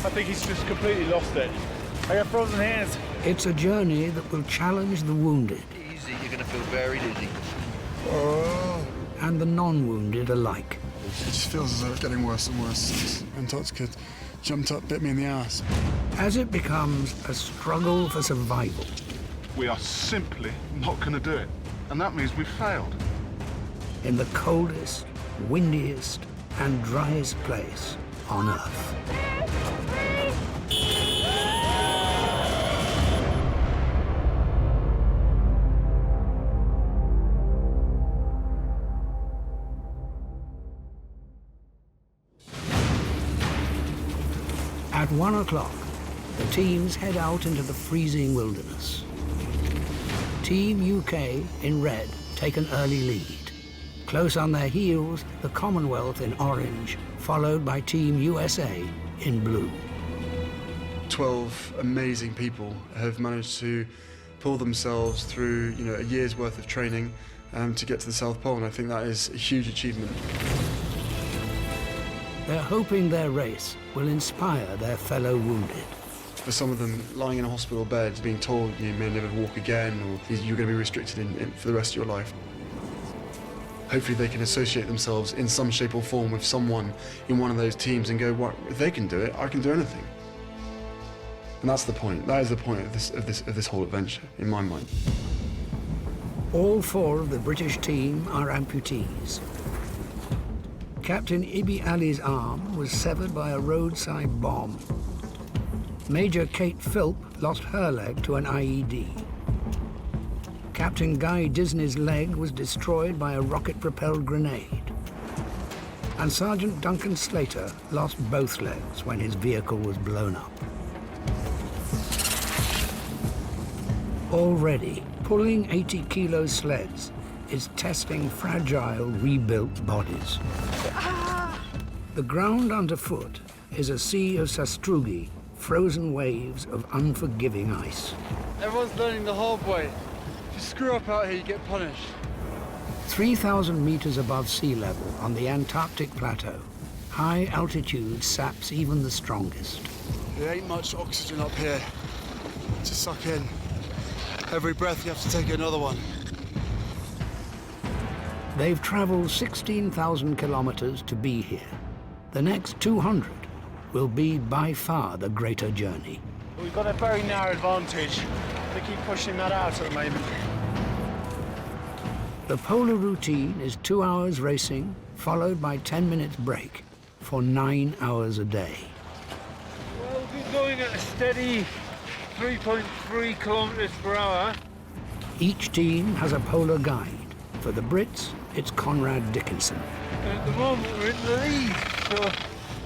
Speaker 7: I think he's just completely lost it. I got frozen hands.
Speaker 2: It's a journey that will challenge the wounded.
Speaker 13: Easy, you're going to feel very dizzy.
Speaker 2: And the non-wounded alike.
Speaker 9: It just feels as though it's getting worse and worse. Antarctica jumped up, bit me in the ass.
Speaker 2: As it becomes a struggle for survival.
Speaker 1: We are simply not going to do it. And that means we've failed.
Speaker 2: In the coldest, windiest, and driest place on Earth. At 1 o'clock, the teams head out into the freezing wilderness. Team UK in red take an early lead. Close on their heels, the Commonwealth in orange, followed by Team USA in blue.
Speaker 9: 12 amazing people have managed to pull themselves through, a year's worth of training to get to the South Pole, and I think that is a huge achievement.
Speaker 2: They're hoping their race will inspire their fellow wounded.
Speaker 9: For some of them, lying in a hospital bed, being told you may never walk again, or you're going to be restricted for the rest of your life. Hopefully they can associate themselves in some shape or form with someone in one of those teams and go, well, if they can do it, I can do anything. And that's the point. That is the point of this whole adventure, in my mind.
Speaker 2: All 4 of the British team are amputees. Captain Ibi Ali's arm was severed by a roadside bomb. Major Kate Philp lost her leg to an IED. Captain Guy Disney's leg was destroyed by a rocket-propelled grenade. And Sergeant Duncan Slater lost both legs when his vehicle was blown up. Already, pulling 80-kilo sleds is testing fragile, rebuilt bodies. The ground underfoot is a sea of sastrugi, frozen waves of unforgiving ice.
Speaker 3: Everyone's learning the hard way. If you screw up out here, you get punished.
Speaker 2: 3,000 meters above sea level on the Antarctic plateau, high altitude saps even the strongest.
Speaker 3: There ain't much oxygen up here to suck in. Every breath you have to take another one.
Speaker 2: They've traveled 16,000 kilometers to be here. The next 200 will be by far the greater journey.
Speaker 7: We've got a very narrow advantage. They keep pushing that out at the moment.
Speaker 2: The polar routine is 2 hours racing, followed by 10 minutes break for 9 hours a day.
Speaker 3: Well
Speaker 15: We're going at a steady 3.3 kilometres per hour.
Speaker 2: Each team has a polar guide. For the Brits, it's Conrad Dickinson.
Speaker 15: And at the moment, we're in the lead, so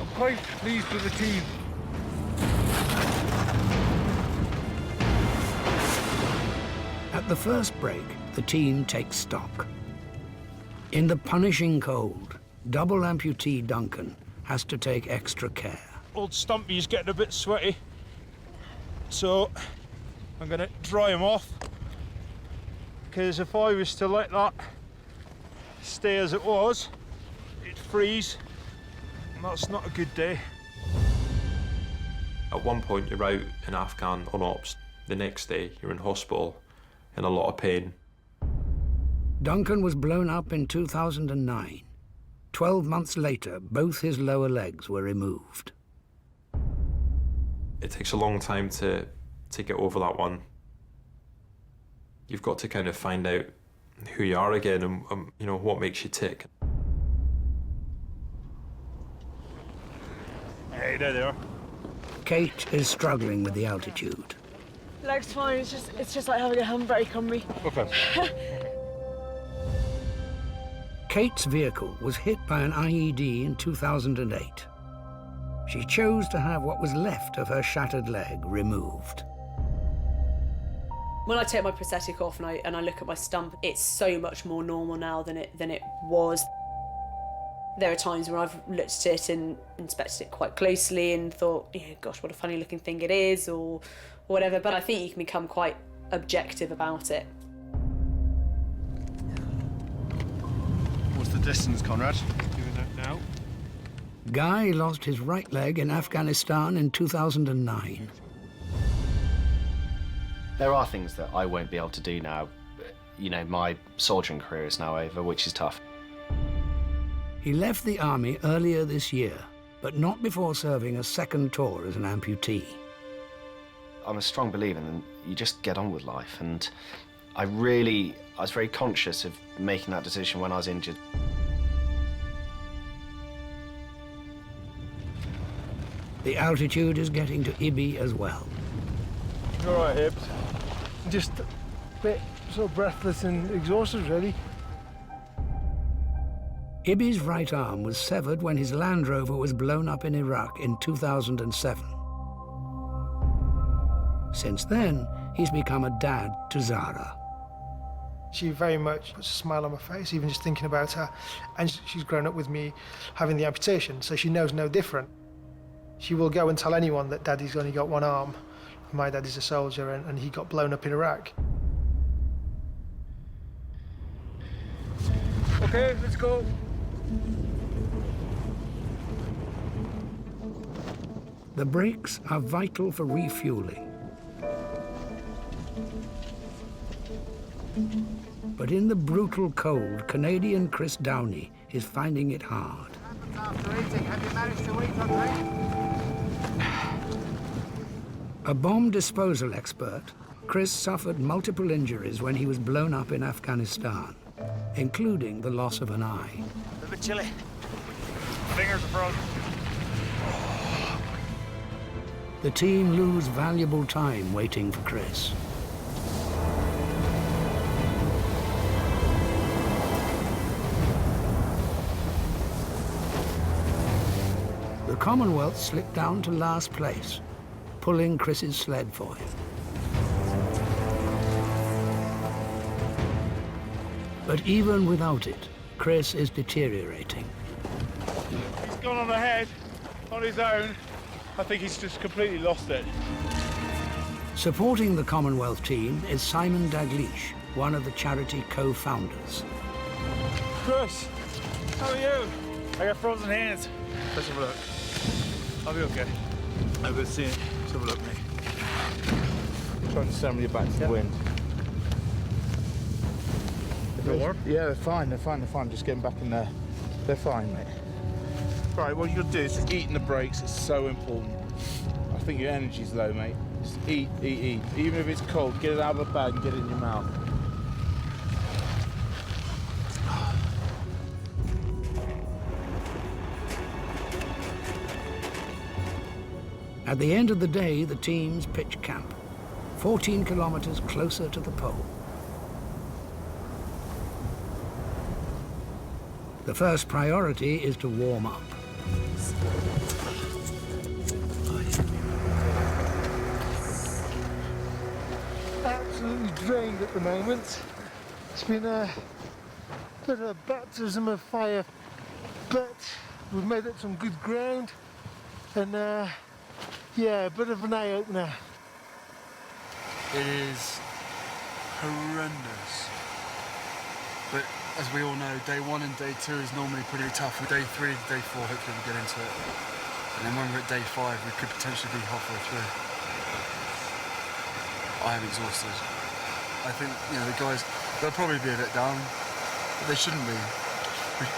Speaker 15: I'm quite pleased with the team.
Speaker 2: At the first break, the team takes stock. In the punishing cold, double amputee Duncan has to take extra care.
Speaker 7: Old Stumpy's getting a bit sweaty, so I'm going to dry him off, because if I was to let that stay as it was, it'd freeze, and that's not a good day.
Speaker 10: At one point you're out in Afghan on ops, the next day you're in hospital in a lot of pain.
Speaker 2: Duncan was blown up in 2009. 12 months later, both his lower legs were removed.
Speaker 10: It takes a long time to get over that one. You've got to kind of find out who you are again and you know, what makes you tick.
Speaker 7: Hey, there they are.
Speaker 2: Kate is struggling with the altitude.
Speaker 8: Leg's fine, it's just like having a handbrake on me.
Speaker 7: Okay.
Speaker 2: Kate's vehicle was hit by an IED in 2008. She chose to have what was left of her shattered leg removed.
Speaker 16: When I take my prosthetic off and I look at my stump, it's so much more normal now than it was. There are times where I've looked at it and inspected it quite closely and thought, yeah, gosh, what a funny looking thing it is, or whatever, but I think you can become quite objective about it.
Speaker 11: What's the distance, Conrad?
Speaker 7: Doing that now.
Speaker 2: Guy lost his right leg in Afghanistan in 2009.
Speaker 6: There are things that I won't be able to do now. You know, my soldiering career is now over, which is tough.
Speaker 2: He left the army earlier this year, but not before serving a second tour as an amputee.
Speaker 6: I'm a strong believer in you just get on with life, and I was very conscious of making that decision when I was injured.
Speaker 2: The altitude is getting to Ibi as well.
Speaker 15: All right, Hibbs. Just a bit sort of breathless and exhausted, really.
Speaker 2: Ibi's right arm was severed when his Land Rover was blown up in Iraq in 2007. Since then, he's become a dad to Zara.
Speaker 18: She very much puts a smile on my face, even just thinking about her. And she's grown up with me having the amputation, so she knows no different. She will go and tell anyone that Daddy's only got one arm. My dad is a soldier and he got blown up in Iraq.
Speaker 15: Okay, let's go.
Speaker 2: The brakes are vital for refueling. But in the brutal cold, Canadian Chris Downey is finding it hard.
Speaker 19: After eating, have you managed to eat or drink?
Speaker 2: A bomb disposal expert, Chris suffered multiple injuries when he was blown up in Afghanistan, including the loss of an eye.
Speaker 19: A bit chilly. Fingers are frozen.
Speaker 2: The team lose valuable time waiting for Chris. The Commonwealth slipped down to last place, pulling Chris's sled for him. But even without it, Chris is deteriorating.
Speaker 7: He's gone on ahead on his own. I think he's just completely lost it.
Speaker 2: Supporting the Commonwealth team is Simon Daglish, one of the charity co-founders.
Speaker 7: Chris, how are you? I got frozen hands. Let's have a look. I'll be okay. I've been seeing it. Let's have a look, mate.
Speaker 12: Trying to send me back to the wind.
Speaker 7: They're warm?
Speaker 12: Yeah, they're fine, they're fine, they're fine. Just getting back in there. They're fine, mate. Right, what you got to do is just eating the breaks. It's so important. I think your energy's low, mate. Just eat, eat, eat. Even if it's cold, get it out of the bag and get it in your mouth.
Speaker 2: At the end of the day, the teams pitch camp, 14 kilometers closer to the pole. The first priority is to warm up.
Speaker 15: Absolutely drained at the moment. It's been a bit of a baptism of fire, but we've made it some good ground, and yeah, a bit of an eye-opener.
Speaker 9: It is horrendous. But as we all know, day 1 and day 2 is normally pretty tough. Day 3 to day 4, hopefully we'll get into it. And then when we're at day 5, we could potentially be halfway through. I am exhausted. I think, you know, the guys, they'll probably be a bit down, but they shouldn't be.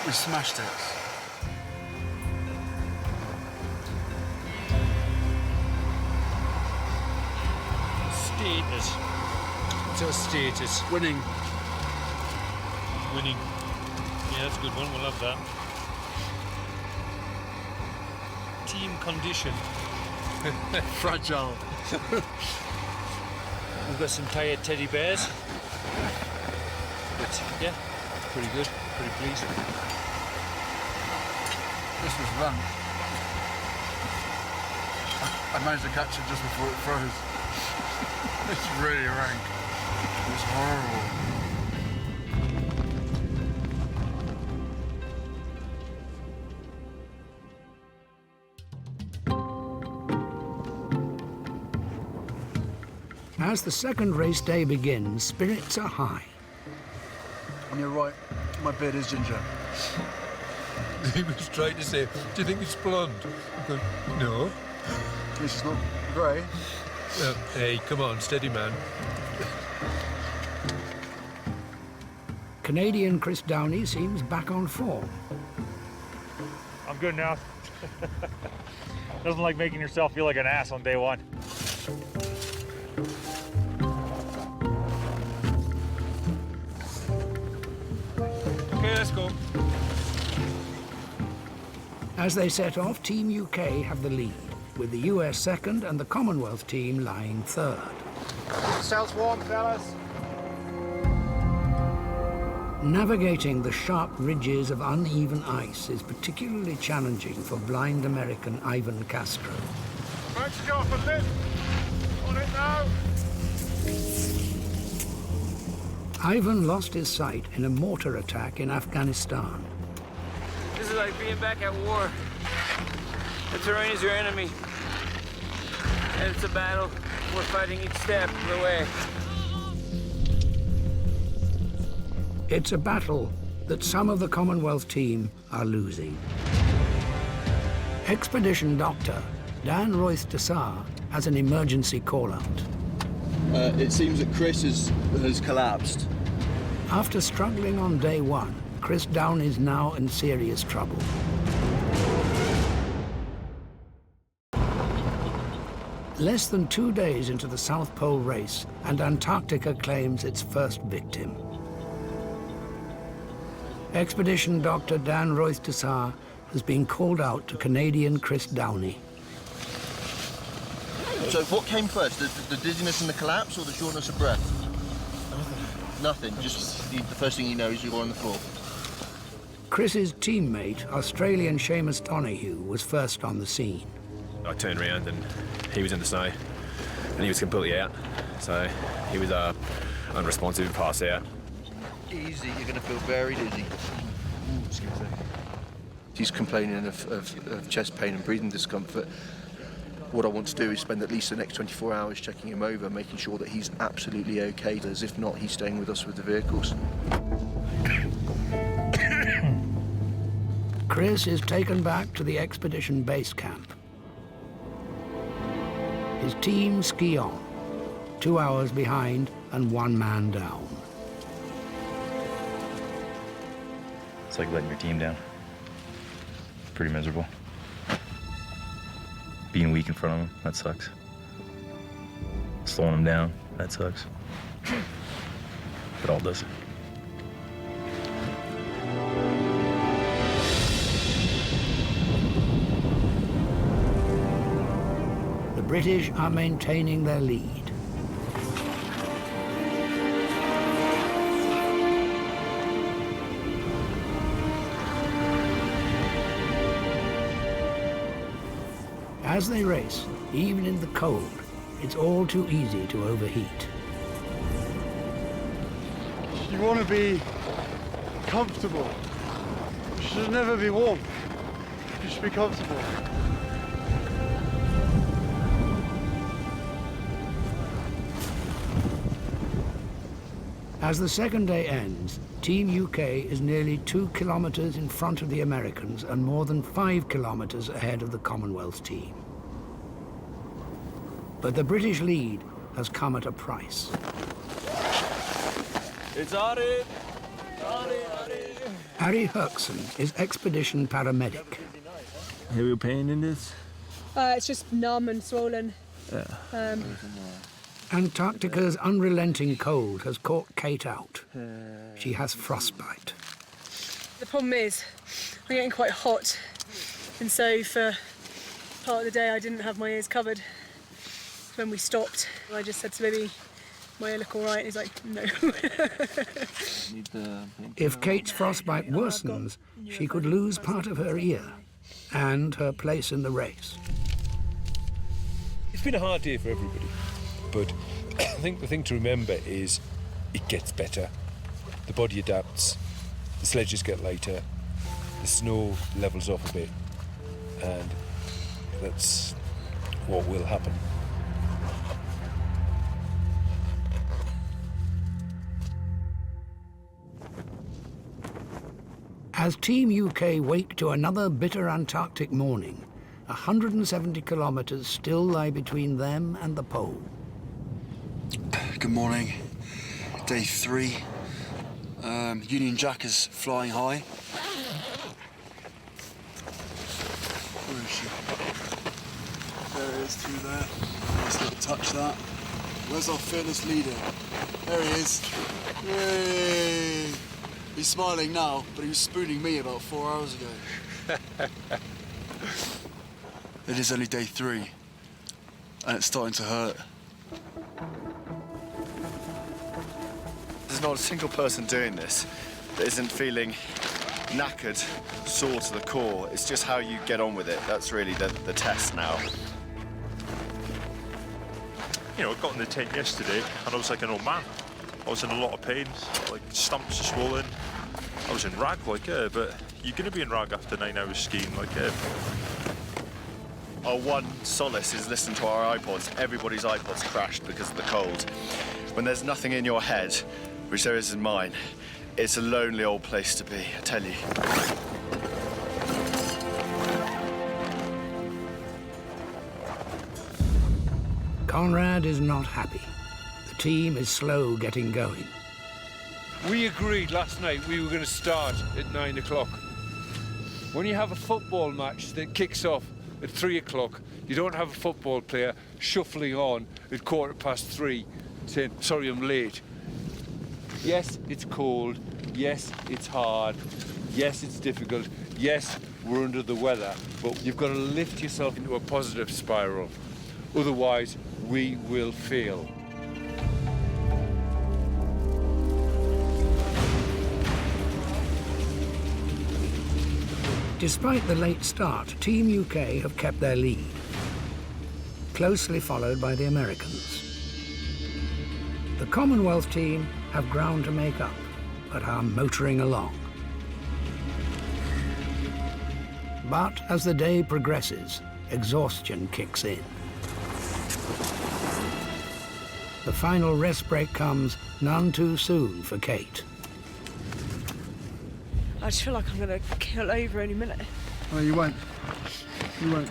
Speaker 9: We smashed it.
Speaker 7: Status. It's our status.
Speaker 9: Winning.
Speaker 7: Winning. Yeah, that's a good one. We'll have that. Team condition.
Speaker 9: Fragile.
Speaker 7: We've got some tired teddy bears. But yeah, pretty good. Pretty pleased.
Speaker 9: This was run. I managed to catch it just before it froze. It's really rank. It's horrible.
Speaker 2: As the second race day begins, spirits are high.
Speaker 9: And you're right, my beard is ginger.
Speaker 5: He was trying to say, do you think it's blonde? I go, no.
Speaker 9: It's not grey.
Speaker 5: Hey, come on, steady man.
Speaker 2: Canadian Chris Downey seems back on form.
Speaker 7: I'm good now. Doesn't like making yourself feel like an ass on day 1. Okay, let's go.
Speaker 2: As they set off, Team UK have the lead, with the US second and the Commonwealth team lying third.
Speaker 19: Keep yourselves warm, fellas.
Speaker 2: Navigating the sharp ridges of uneven ice is particularly challenging for blind American Ivan Castro.
Speaker 19: Branching off a bit. On it now.
Speaker 2: Ivan lost his sight in a mortar attack in Afghanistan.
Speaker 14: This is like being back at war. The terrain is your enemy. And it's a battle. We're fighting each step of the way.
Speaker 2: It's a battle that some of the Commonwealth team are losing. Expedition Doctor Dan Royth-Dessar has an emergency call-out.
Speaker 11: It seems that Chris has collapsed.
Speaker 2: After struggling on day 1, Chris Downey is now in serious trouble. Less than 2 days into the South Pole race, and Antarctica claims its first victim. Expedition Doctor Dan Royth-Dessar has been called out to Canadian Chris Downey.
Speaker 11: So what came first, the dizziness and the collapse, or the shortness of breath? Nothing. Just the first thing you know is you're on the floor.
Speaker 2: Chris's teammate, Australian Seamus Donoghue, was first on the scene.
Speaker 21: I turned around and he was in the snow and he was completely out. So he was unresponsive, passed out.
Speaker 13: Easy, you're going to feel very dizzy. Excuse me. He's complaining of chest pain and breathing discomfort. What I want to do is spend at least the next 24 hours checking him over, making sure that he's absolutely okay, as if not, he's staying with us with the vehicles.
Speaker 2: Chris is taken back to the expedition base camp. His team ski on, 2 hours behind and 1 man down.
Speaker 22: It's like letting your team down. Pretty miserable. Being weak in front of them, that sucks. Slowing them down, that sucks. It all does.
Speaker 2: British are maintaining their lead. As they race, even in the cold, it's all too easy to overheat.
Speaker 3: You want to be comfortable. You should never be warm. You should be comfortable.
Speaker 2: As the second day ends, Team UK is nearly 2 kilometres in front of the Americans and more than 5 kilometres ahead of the Commonwealth team. But the British lead has come at a price.
Speaker 4: It's Ari!
Speaker 2: Harry Herkson is expedition paramedic.
Speaker 4: Have you pain in this?
Speaker 8: It's just numb and swollen.
Speaker 4: Yeah.
Speaker 2: Antarctica's unrelenting cold has caught Kate out. She has frostbite.
Speaker 8: The problem is, I'm getting quite hot, and so for part of the day I didn't have my ears covered. When we stopped, I just said to Libby, "My ear look all right?" He's like, "No."
Speaker 2: If Kate's frostbite worsens, she could lose part of her ear and her place in the race.
Speaker 5: It's been a hard day for everybody, but I think the thing to remember is it gets better. The body adapts, the sledges get lighter, the snow levels off a bit, and that's what will happen.
Speaker 2: As Team UK wake to another bitter Antarctic morning, 170 kilometres still lie between them and the pole.
Speaker 3: Good morning. Day 3. Union Jack is flying high. Where is she? There it is through there. Nice little touch that. Where's our fearless leader? There he is. Yay! He's smiling now, but he was spooning me about 4 hours ago. It is only day 3, and it's starting to hurt.
Speaker 11: There's not a single person doing this that isn't feeling knackered, sore to the core. It's just how you get on with it. That's really the test now.
Speaker 7: You know, I got in the tent yesterday and I was like an old man. I was in a lot of pain, like stumps are swollen. I was in rag, like, but you're going to be in rag after 9 hours skiing, like,
Speaker 11: Our one solace is listening to our iPods. Everybody's iPods crashed because of the cold. When there's nothing in your head, which there is in mine, it's a lonely old place to be, I tell you.
Speaker 2: Conrad is not happy. The team is slow getting going.
Speaker 5: We agreed last night we were going to start at 9 o'clock. When you have a football match that kicks off at 3 o'clock, you don't have a football player shuffling on at 3:15 saying, "Sorry, I'm late." Yes, it's cold. Yes, it's hard. Yes, it's difficult. Yes, we're under the weather. But you've got to lift yourself into a positive spiral. Otherwise, we will fail.
Speaker 2: Despite the late start, Team UK have kept their lead, closely followed by the Americans. The Commonwealth team have ground to make up, but are motoring along. But as the day progresses, exhaustion kicks in. The final rest break comes none too soon for Kate.
Speaker 8: I just feel like I'm going to keel over any minute.
Speaker 3: Oh, you won't. You won't.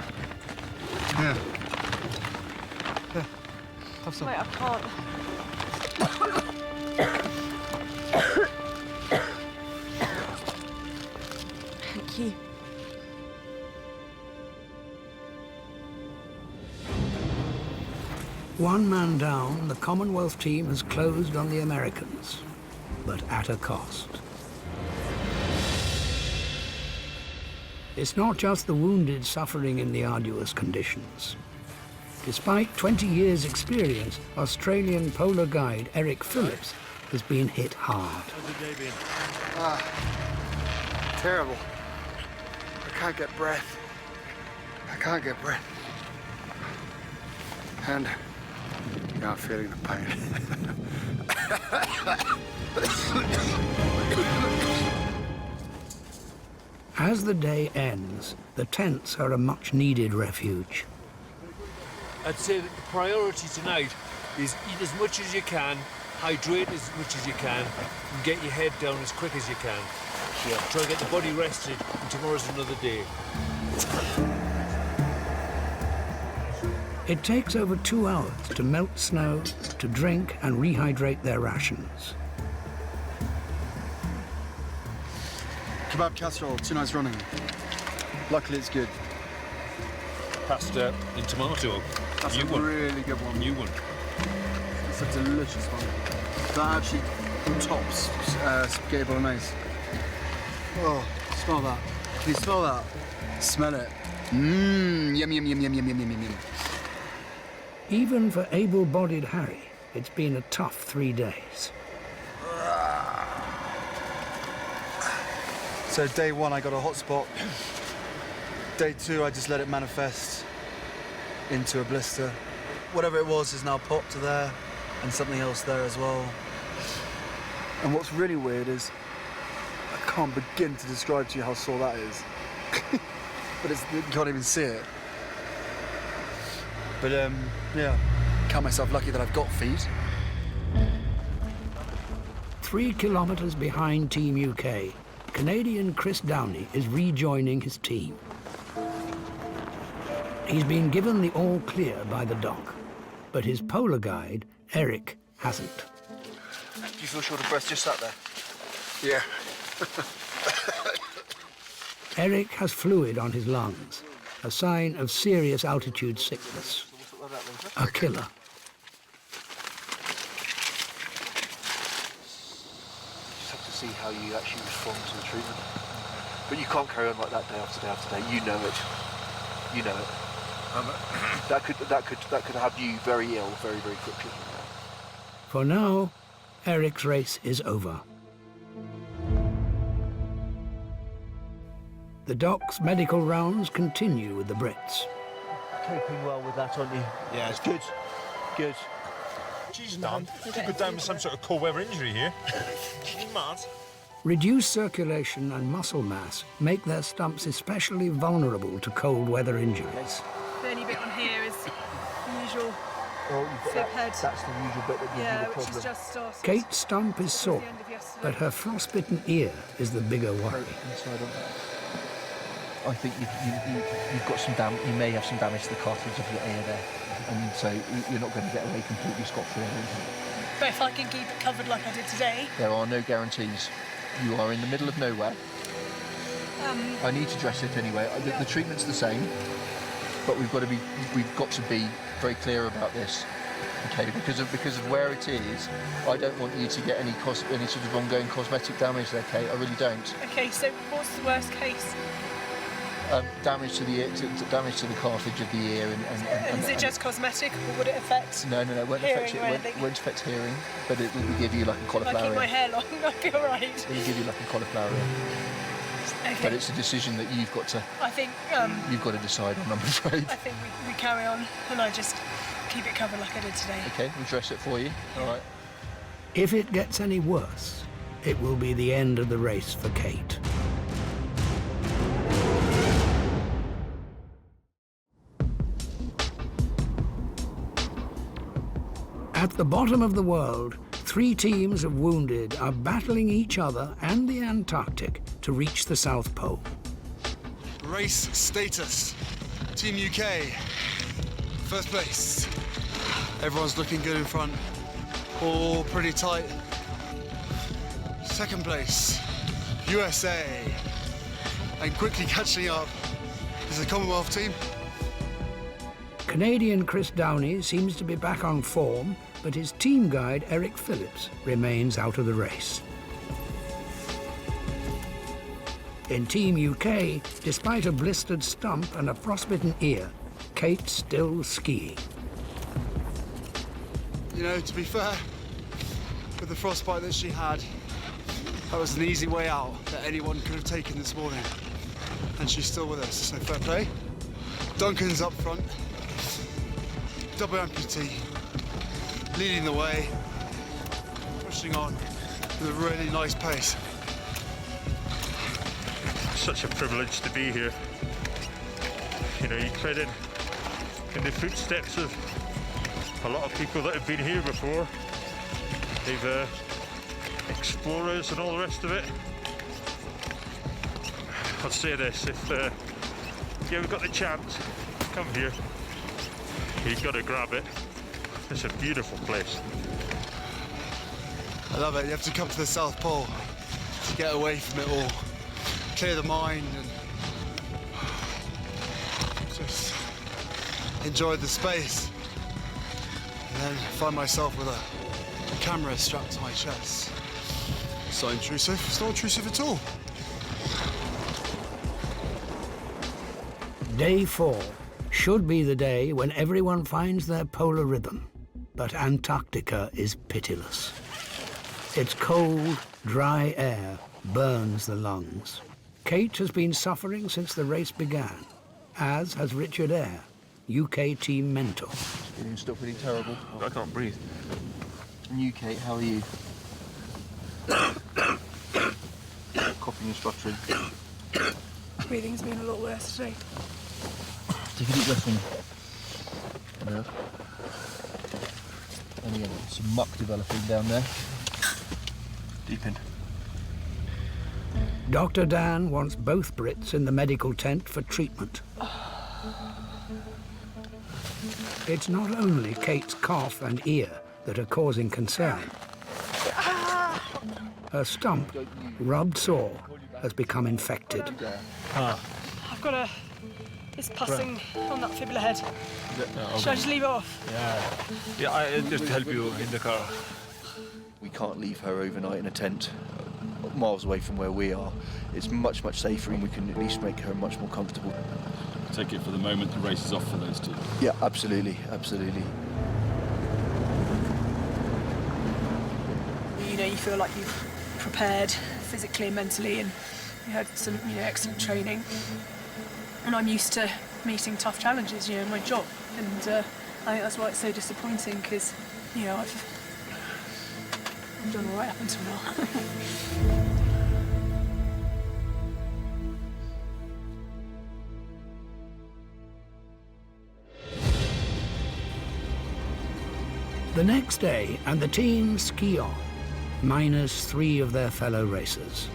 Speaker 3: Here. Here. Have some.
Speaker 8: Wait, I can't. Thank you.
Speaker 2: One man down, the Commonwealth team has closed on the Americans, but at a cost. It's not just the wounded suffering in the arduous conditions. Despite 20 years' experience, Australian polar guide Eric Phillips has been hit hard.
Speaker 3: How's the day been? Terrible. I can't get breath. I can't get breath. And yeah, I'm feeling the pain.
Speaker 2: As the day ends, the tents are a much-needed refuge.
Speaker 5: I'd say that the priority tonight is eat as much as you can, hydrate as much as you can, and get your head down as quick as you can. Yeah. Try and get the body rested, and tomorrow's another day.
Speaker 2: It takes over 2 hours to melt snow, to drink and rehydrate their rations.
Speaker 3: Kebab casserole, 2 nights running. Luckily it's good.
Speaker 5: Pasta in tomato.
Speaker 3: That's
Speaker 5: New
Speaker 3: a
Speaker 5: one.
Speaker 3: really good one.
Speaker 5: New one.
Speaker 3: It's a delicious one. That actually tops spaghetti bolognese. Oh, smell that. Can you smell that? Smell it. Mmm, yum, yum, yum, yum, yum, yum, yum, yum.
Speaker 2: Even for able-bodied Harry, it's been a tough 3 days.
Speaker 3: So day 1 I got a hot spot. Day 2 I just let it manifest into a blister. Whatever it was is now popped there and something else there as well. And what's really weird is I can't begin to describe to you how sore that is. But you can't even see it. But yeah, count myself lucky that I've got feet.
Speaker 2: 3 kilometres behind Team UK, Canadian Chris Downey is rejoining his team. He's been given the all clear by the doc, but his polar guide, Eric, hasn't.
Speaker 11: Do you feel short of breath just sat there?
Speaker 3: Yeah.
Speaker 2: Eric has fluid on his lungs, a sign of serious altitude sickness. A killer.
Speaker 11: You just have to see how you actually respond to the treatment. But you can't carry on like that day after day after day. You know it. You know it. That could have you very ill very, very quickly.
Speaker 2: For now, Eric's race is over. The doc's medical rounds continue with the Brits.
Speaker 12: Coping well with that, aren't you?
Speaker 4: Yeah,
Speaker 12: it's good. Good.
Speaker 4: Jeez, man. You could go down with some sort of cold weather injury here. You mad?
Speaker 2: Reduced circulation and muscle mass make their stumps especially vulnerable to cold weather injuries.
Speaker 8: The only bit on here is the usual fib head.
Speaker 12: That's the usual bit that gives you the problem.
Speaker 8: Which is just started.
Speaker 2: Kate's stump is sore, but her frostbitten ear is the bigger worry.
Speaker 13: I think you've got some damage. You may have some damage to the cartilage of your ear there, and so you're not going to get away completely scot-free.
Speaker 8: But if I can keep it covered like I did today,
Speaker 13: there are no guarantees. You are in the middle of nowhere. I need to dress it anyway. The treatment's the same, but we've got to be very clear about this, okay? Because of where it is, I don't want you to get any sort of ongoing cosmetic damage there, Kate. I really don't.
Speaker 8: Okay, so what's the worst case?
Speaker 13: Damage to the ear, damage to the cartilage of the ear, and
Speaker 8: is it just cosmetic, or would it affect?
Speaker 13: No, it won't affect won't affect hearing, but it will give you like a cauliflower.
Speaker 8: If I keep my hair long, I'll be all right.
Speaker 13: It will give you like a cauliflower ear.
Speaker 8: Okay.
Speaker 13: But it's a decision that you've got to.
Speaker 8: I think
Speaker 13: you've got to decide on. I'm afraid.
Speaker 8: I think we carry on, and I just keep it covered like I did today.
Speaker 13: Okay, we'll dress it for you. All right.
Speaker 2: If it gets any worse, it will be the end of the race for Kate. At the bottom of the world, 3 teams of wounded are battling each other and the Antarctic to reach the South Pole.
Speaker 3: Race status. Team UK, first place. Everyone's looking good in front. All pretty tight. Second place, USA. And quickly catching up is the Commonwealth team.
Speaker 2: Canadian Chris Downey seems to be back on form, but his team guide, Eric Phillips, remains out of the race. In Team UK, despite a blistered stump and a frostbitten ear, Kate's still skiing.
Speaker 3: You know, to be fair, with the frostbite that she had, that was an easy way out that anyone could have taken this morning. And she's still with us, so fair play. Duncan's up front, double amputee, leading the way, pushing on with a really nice pace.
Speaker 7: Such a privilege to be here. You know, you tread in the footsteps of a lot of people that have been here before. They've explorers and all the rest of it. I'll say this, if you ever got the chance, come here. You've got to grab it. It's a beautiful place.
Speaker 3: I love it. You have to come to the South Pole to get away from it all, clear the mind, and just enjoy the space. And then find myself with a camera strapped to my chest. It's not intrusive. It's not intrusive at all.
Speaker 2: Day 4 should be the day when everyone finds their polar rhythm, but Antarctica is pitiless. Its cold, dry air burns the lungs. Kate has been suffering since the race began, as has Richard Eyre, UK team mentor.
Speaker 13: Feeling still pretty terrible. I can't breathe. And you, Kate, how are you? Coughing and spluttering.
Speaker 8: Breathing's been a lot worse today.
Speaker 13: Take a deep breath for me. No. And again, some muck developing down there. Deep in.
Speaker 2: Dr. Dan wants both Brits in the medical tent for treatment. It's not only Kate's cough and ear that are causing concern. Her stump, rubbed sore, has become infected.
Speaker 8: I've got it's passing on that fibula head. Should I just leave it off?
Speaker 4: Yeah, I'll just help you in the car.
Speaker 13: We can't leave her overnight in a tent miles away from where we are. It's much, much safer, and we can at least make her much more comfortable.
Speaker 21: Take it for the moment the race is off for those two.
Speaker 13: Yeah, absolutely, absolutely.
Speaker 8: You know, you feel like you've prepared physically and mentally, and you had some, excellent training. And I'm used to meeting tough challenges, in my job. And I think that's why it's so disappointing, because, I've done all right up until now.
Speaker 2: The next day, and the team ski on, minus 3 of their fellow racers.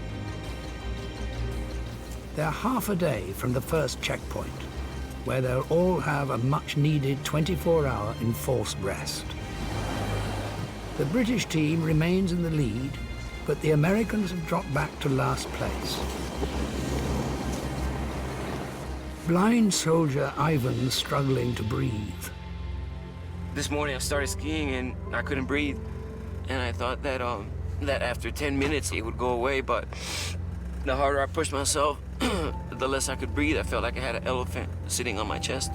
Speaker 2: They're half a day from the first checkpoint, where they'll all have a much-needed 24-hour enforced rest. The British team remains in the lead, but the Americans have dropped back to last place. Blind soldier Ivan's struggling to breathe.
Speaker 14: This morning I started skiing and I couldn't breathe. And I thought that that after 10 minutes it would go away, but the harder I pushed myself, the less I could breathe. I felt like I had an elephant sitting on my chest.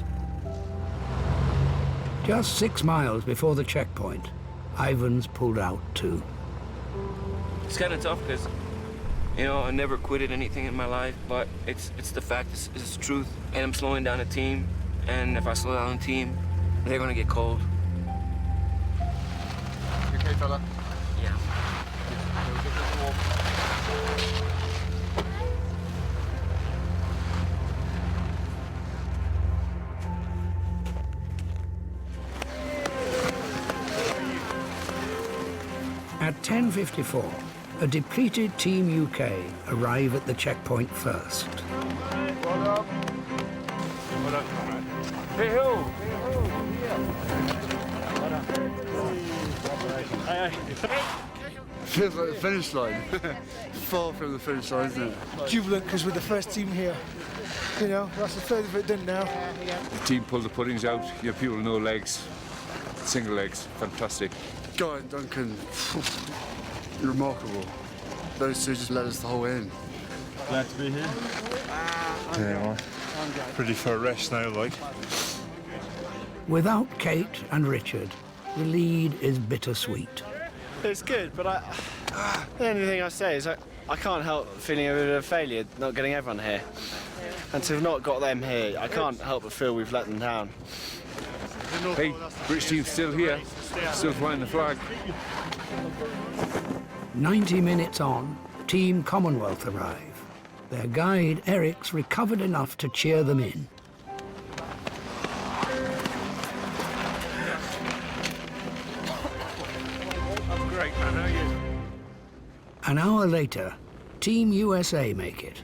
Speaker 2: Just 6 miles before the checkpoint, Ivan's pulled out too.
Speaker 14: It's kind of tough because, I never quitted anything in my life, but it's the fact, it's the truth. And I'm slowing down the team, and if I slow down the team, they're gonna get cold.
Speaker 3: You okay, fella?
Speaker 14: Yeah.
Speaker 2: At 10:54, a depleted Team UK arrive at the checkpoint first.
Speaker 14: Hey ho!
Speaker 3: Feels like the finish line. Far from the finish line, isn't it?
Speaker 15: Jubilant because we're the first team here. That's the third of it done now.
Speaker 17: The team pulled the puddings out. You have people with no legs, single legs. Fantastic.
Speaker 3: Guy and Duncan, remarkable. Those two just led us the whole way in.
Speaker 7: Glad to be here. Yeah, ready for a rest now, like.
Speaker 2: Without Kate and Richard, the lead is bittersweet.
Speaker 11: It's good, but the only thing I say is I can't help feeling a bit of a failure not getting everyone here. And to have not got them here, I can't help but feel we've let them down.
Speaker 5: Hey, British team's still here, still flying the flag.
Speaker 2: 90 minutes on, Team Commonwealth arrive. Their guide, Eric's, recovered enough to cheer them in.
Speaker 5: I'm great, man. How are you?
Speaker 2: An hour later, Team USA make it.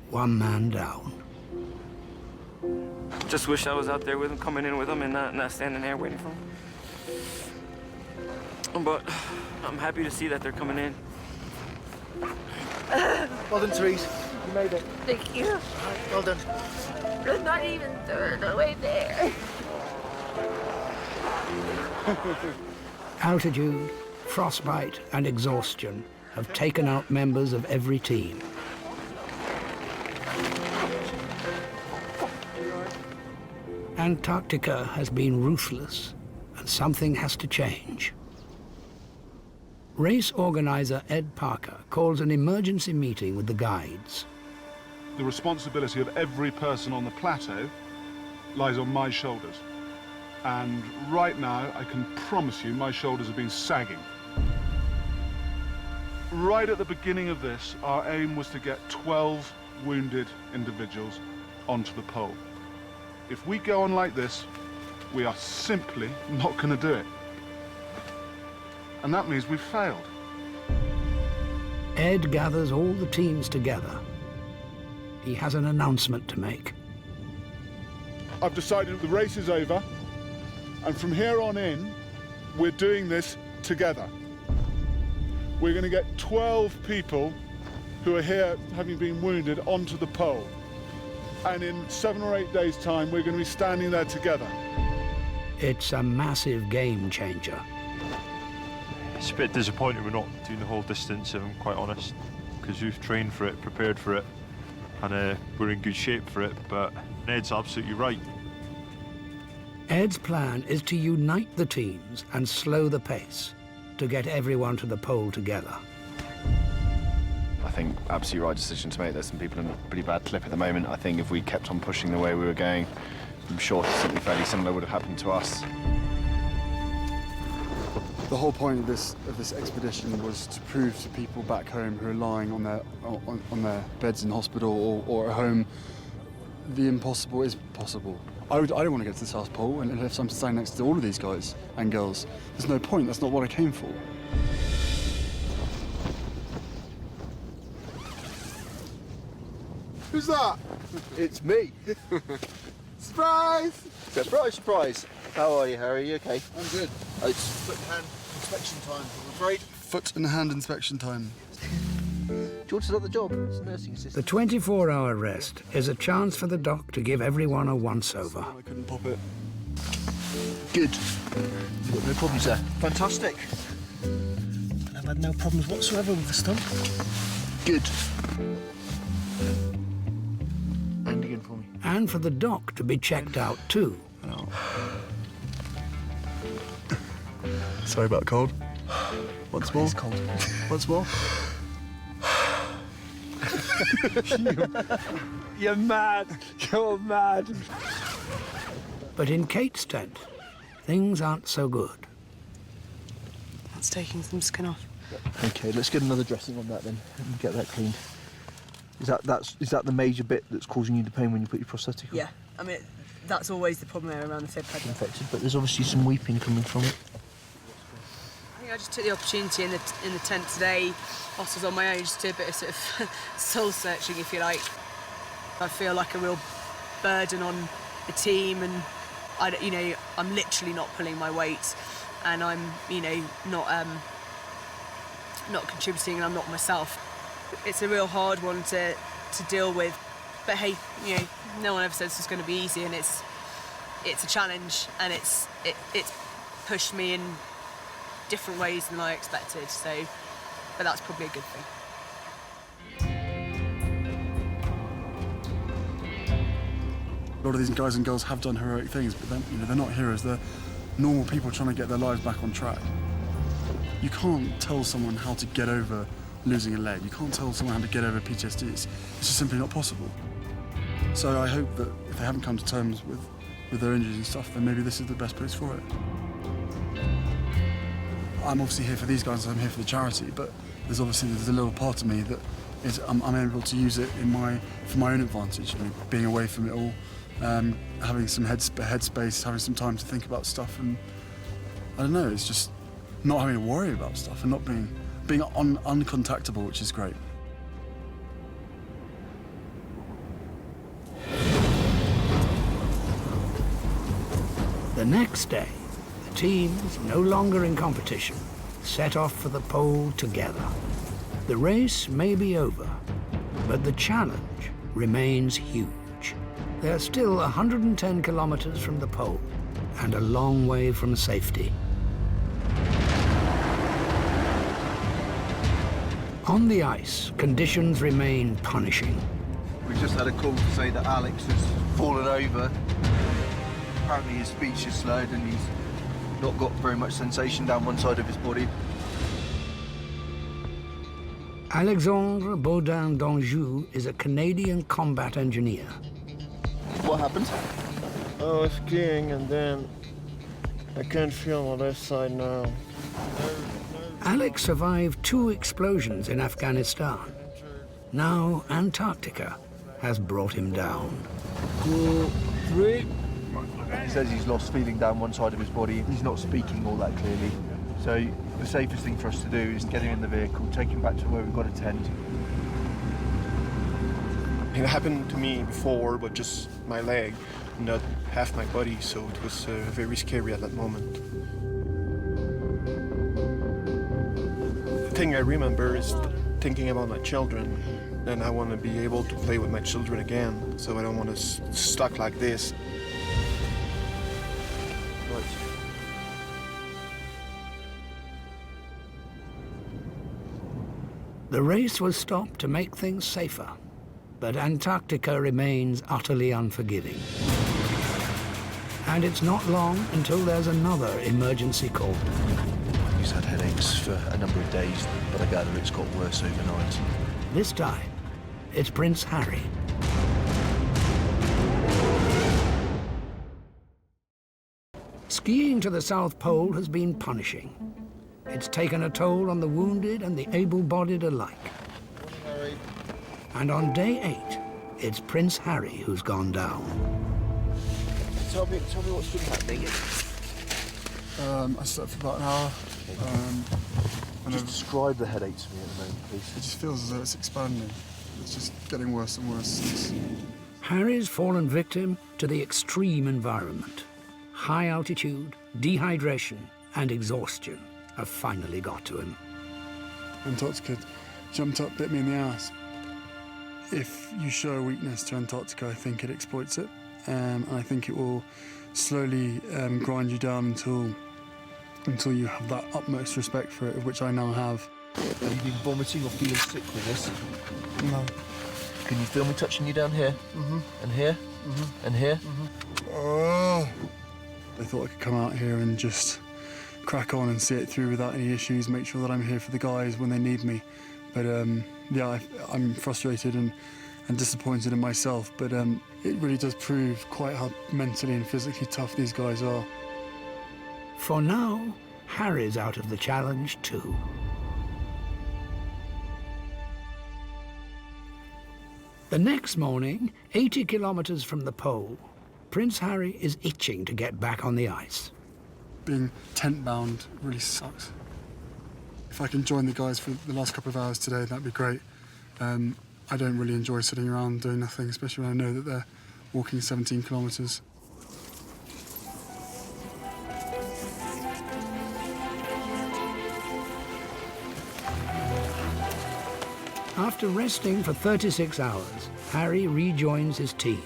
Speaker 2: One man down.
Speaker 14: Just wish I was out there with them, coming in with them, and not standing there waiting for them. But I'm happy to see that they're coming in.
Speaker 15: Well done, Therese. You made it.
Speaker 1: Thank you.
Speaker 15: Well done.
Speaker 1: I'm not even third the way there.
Speaker 2: Altitude, frostbite, and exhaustion have taken out members of every team. Antarctica has been ruthless, and something has to change. Race organizer Ed Parker calls an emergency meeting with the guides.
Speaker 20: The responsibility of every person on the plateau lies on my shoulders. And right now, I can promise you, my shoulders have been sagging. Right at the beginning of this, our aim was to get 12 wounded individuals onto the pole. If we go on like this, we are simply not going to do it. And that means we've failed.
Speaker 2: Ed gathers all the teams together. He has an announcement to make.
Speaker 20: I've decided the race is over, and from here on in, we're doing this together. We're going to get 12 people who are here having been wounded onto the pole. And in 7 or 8 days' time, we're going to be standing there together.
Speaker 2: It's a massive game changer.
Speaker 4: It's a bit disappointing we're not doing the whole distance, if I'm quite honest, because we've trained for it, prepared for it, and we're in good shape for it, but Ed's absolutely right.
Speaker 2: Ed's plan is to unite the teams and slow the pace to get everyone to the pole together.
Speaker 11: I think absolutely right decision to make. There's some people in a pretty bad clip at the moment. I think if we kept on pushing the way we were going, I'm sure something fairly similar would have happened to us.
Speaker 9: The whole point of this expedition was to prove to people back home who are lying on their beds in hospital or at home, the impossible is possible. I don't want to get to the South Pole and if I'm standing next to all of these guys and girls. There's no point. That's not what I came for.
Speaker 3: Who's that?
Speaker 13: It's me.
Speaker 3: Surprise!
Speaker 13: Surprise, surprise. How are you, Harry? You okay?
Speaker 3: I'm good.
Speaker 13: It's
Speaker 3: foot and hand inspection time, I'm afraid.
Speaker 9: Foot and hand inspection time.
Speaker 13: Do you want to start the job? It's nursing assistant.
Speaker 2: The 24-hour rest is a chance for the doc to give everyone a once-over.
Speaker 9: I couldn't pop it.
Speaker 13: Good. You've got no problems there. Fantastic.
Speaker 15: I've had no problems whatsoever with the stump.
Speaker 13: Good. And again for me.
Speaker 2: And for the doc to be checked out too.
Speaker 9: Oh. Sorry about cold. Once more.
Speaker 15: It's cold.
Speaker 9: Once more.
Speaker 5: You're mad. You're mad.
Speaker 2: But in Kate's tent, things aren't so good.
Speaker 8: That's taking some skin off.
Speaker 13: Okay, let's get another dressing on that then and get that cleaned. Is that the major bit that's causing you the pain when you put your prosthetic on?
Speaker 8: Yeah, I mean, that's always the problem there around the fib pedal.
Speaker 13: Infected, but there's obviously some weeping coming from it.
Speaker 8: I think I just took the opportunity in the tent today, whilst I was on my own, just to do a bit of sort of soul searching, if you like. I feel like a real burden on the team, and I'm literally not pulling my weight, and I'm not contributing, and I'm not myself. It's a real hard one to deal with, but hey, no one ever says it's going to be easy, and it's a challenge, and it's pushed me in different ways than I expected. So, but that's probably a good thing.
Speaker 9: A lot of these guys and girls have done heroic things, but then, they're not heroes. They're normal people trying to get their lives back on track. You can't tell someone how to get over losing a leg. You can't tell someone how to get over PTSD. It's just simply not possible. So I hope that if they haven't come to terms with their injuries and stuff, then maybe this is the best place for it. I'm obviously here for these guys, I'm here for the charity, but there's a little part of me that is I'm able to use it for my own advantage, being away from it all, having some headspace, having some time to think about stuff, and I don't know, it's just not having to worry about stuff and not being uncontactable, which is great.
Speaker 2: The next day, the teams, no longer in competition, set off for the pole together. The race may be over, but the challenge remains huge. They're still 110 kilometers from the pole and a long way from safety. On the ice, conditions remain punishing.
Speaker 13: We just had a call to say that Alex has fallen over. Apparently his speech is slurred and he's not got very much sensation down one side of his body.
Speaker 2: Alexandre Baudin d'Anjou is a Canadian combat engineer.
Speaker 13: What happened?
Speaker 10: I was skiing and then I can't feel my left side now.
Speaker 2: Alex survived 2 explosions in Afghanistan. Now Antarctica has brought him down.
Speaker 13: 2, 3. He says he's lost feeling down one side of his body. He's not speaking all that clearly. So the safest thing for us to do is get him in the vehicle, take him back to where we've got a tent.
Speaker 10: It happened to me before, but just my leg, not half my body, so it was very scary at that moment. The thing I remember is thinking about my children, and I want to be able to play with my children again, so I don't want to stuck like this.
Speaker 2: The race was stopped to make things safer, but Antarctica remains utterly unforgiving. And it's not long until there's another emergency call.
Speaker 13: He's had headaches for a number of days, but I gather it's got worse overnight.
Speaker 2: This time, it's Prince Harry. Skiing to the South Pole has been punishing. It's taken a toll on the wounded and the able-bodied alike. And on day 8, it's Prince Harry who's gone down.
Speaker 13: Tell me what's been happening.
Speaker 9: I slept for about an hour.
Speaker 13: Just describe the headache to me at the moment, please.
Speaker 9: It just feels as though it's expanding. It's just getting worse and worse.
Speaker 2: Harry's fallen victim to the extreme environment. High altitude, dehydration, and exhaustion have finally got to him.
Speaker 9: Antarctica jumped up, bit me in the ass. If you show a weakness to Antarctica, I think it exploits it. And I think it will slowly grind you down until you have that utmost respect for it, of which I now have.
Speaker 13: Have you been vomiting or feeling sick with this?
Speaker 9: No.
Speaker 13: Can you feel me touching you down here?
Speaker 9: Mm-hmm.
Speaker 13: And here?
Speaker 9: Mm-hmm.
Speaker 13: And here?
Speaker 9: Mm-hmm. Oh. I thought I could come out here and just crack on and see it through without any issues, make sure that I'm here for the guys when they need me. But yeah, I'm frustrated and disappointed in myself, but it really does prove quite how mentally and physically tough these guys are.
Speaker 2: For now, Harry's out of the challenge too. The next morning, 80 kilometers from the pole, Prince Harry is itching to get back on the ice.
Speaker 9: Being tent-bound really sucks. If I can join the guys for the last couple of hours today, that'd be great. I don't really enjoy sitting around doing nothing, especially when I know that they're walking 17 kilometers.
Speaker 2: After resting for 36 hours, Harry rejoins his team.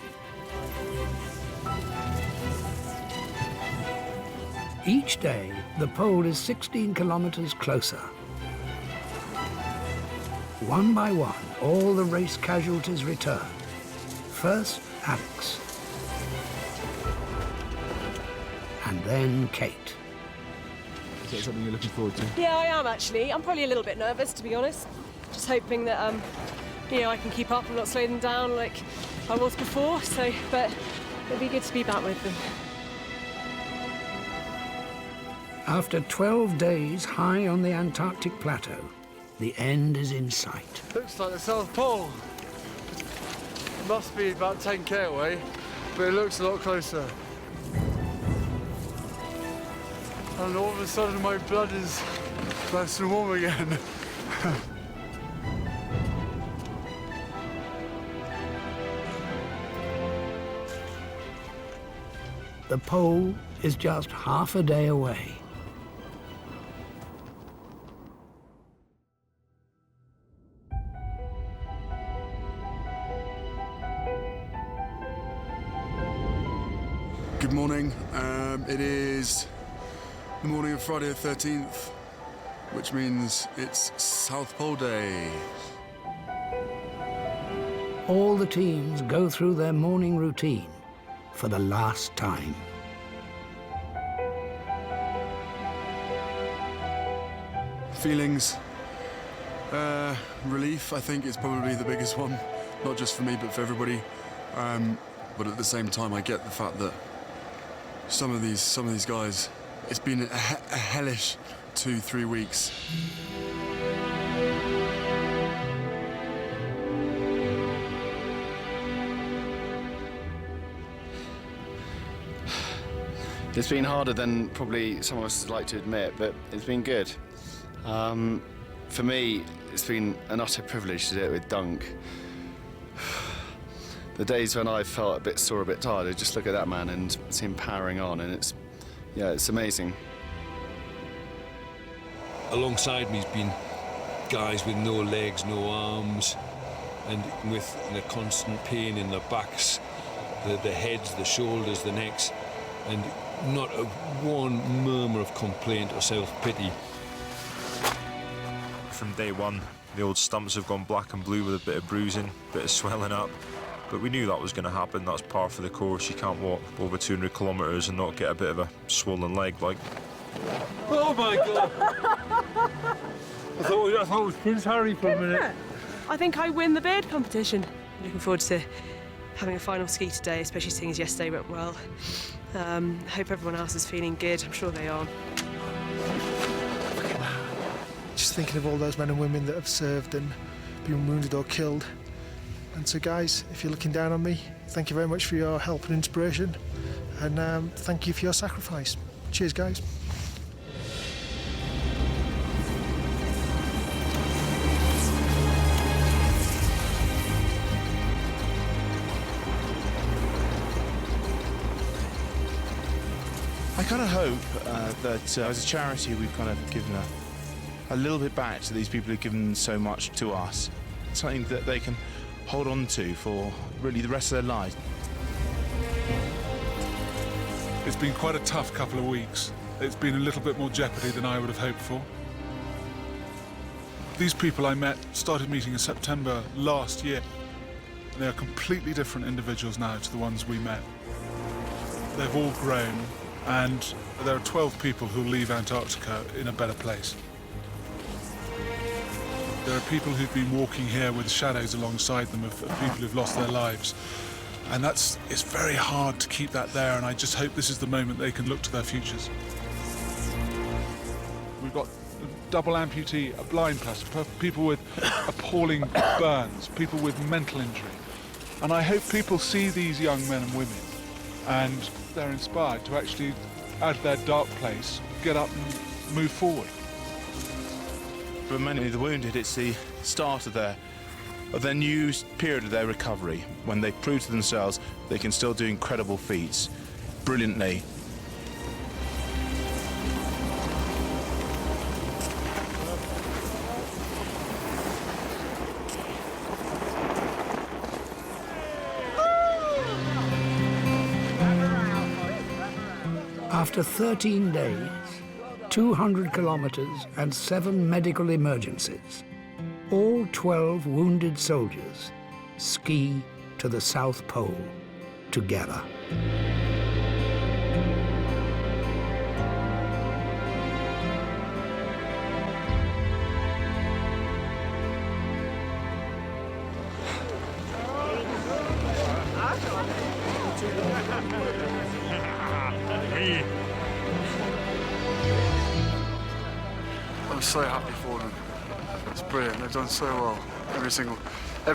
Speaker 2: Each day, the pole is 16 kilometers closer. One by one, all the race casualties return. First, Alex. and then Kate.
Speaker 22: Is that something you're looking forward to?
Speaker 8: Yeah, I am actually. I'm probably a little bit nervous, to be honest. Just hoping that, you know, I can keep up and not slow them down like I was before. So, but it'll be good to be back with them.
Speaker 2: After 12 days high on the Antarctic plateau, the end is in sight.
Speaker 3: Looks like the South Pole. It must be about 10k away, but it looks a lot closer. And all of a sudden my blood is nice and warm again.
Speaker 2: The pole is just half a day away.
Speaker 9: Good morning. It is the morning of Friday the 13th, which means it's South Pole Day.
Speaker 2: All the teams go through their morning routine for the last time.
Speaker 9: Feelings, relief, I think, is probably the biggest one, not just for me, but for everybody. But at the same time, I get the fact that some of these guys, it's been a hellish 2-3 weeks.
Speaker 11: It's been harder than probably some of us would like to admit, but it's been good. For me, it's been an utter privilege to do it with Dunk. The days when I felt a bit sore, a bit tired, I just look at that man and see him powering on, and it's amazing.
Speaker 5: Alongside me has been guys with no legs, no arms, and with the constant pain in their backs, the heads, the shoulders, the necks, and not one murmur of complaint or self-pity.
Speaker 4: From day one, the old stumps have gone black and blue with a bit of bruising, a bit of swelling up. But we knew that was going to happen. That's par for the course. You can't walk over 200 kilometres and not get a bit of a swollen leg, like.
Speaker 5: Oh my God! I thought it was Prince Harry for a minute.
Speaker 8: I think I win the beard competition. Looking forward to having a final ski today, especially seeing as yesterday went well. Hope everyone else is feeling good. I'm sure they are.
Speaker 18: Just thinking of all those men and women that have served and been wounded or killed. And so, guys, if you're looking down on me, thank you very much for your help and inspiration. And thank you for your sacrifice. Cheers, guys.
Speaker 12: I kind of hope that as a charity we've kind of given a little bit back to these people who've given so much to us. Something that they can hold on to for really the rest of their lives.
Speaker 20: It's been quite a tough couple of weeks. It's been a little bit more jeopardy than I would have hoped for. These people I started meeting in September last year. They are completely different individuals now to the ones we met. They've all grown, and there are 12 people who leave Antarctica in a better place. There are people who've been walking here with shadows alongside them of people who've lost their lives. And it's very hard to keep that there, and I just hope this is the moment they can look to their futures. We've got a double amputee, a blind person, people with appalling burns, people with mental injury. And I hope people see these young men and women and they're inspired to actually, out of their dark place, get up and move forward.
Speaker 12: For many of the wounded, it's the start of their new period of their recovery, when they prove to themselves they can still do incredible feats brilliantly.
Speaker 2: After 13 days, 200 kilometers and 7 medical emergencies, all 12 wounded soldiers ski to the South Pole together.
Speaker 20: me.
Speaker 3: I'm so happy for them. It's brilliant. They've done so well. Every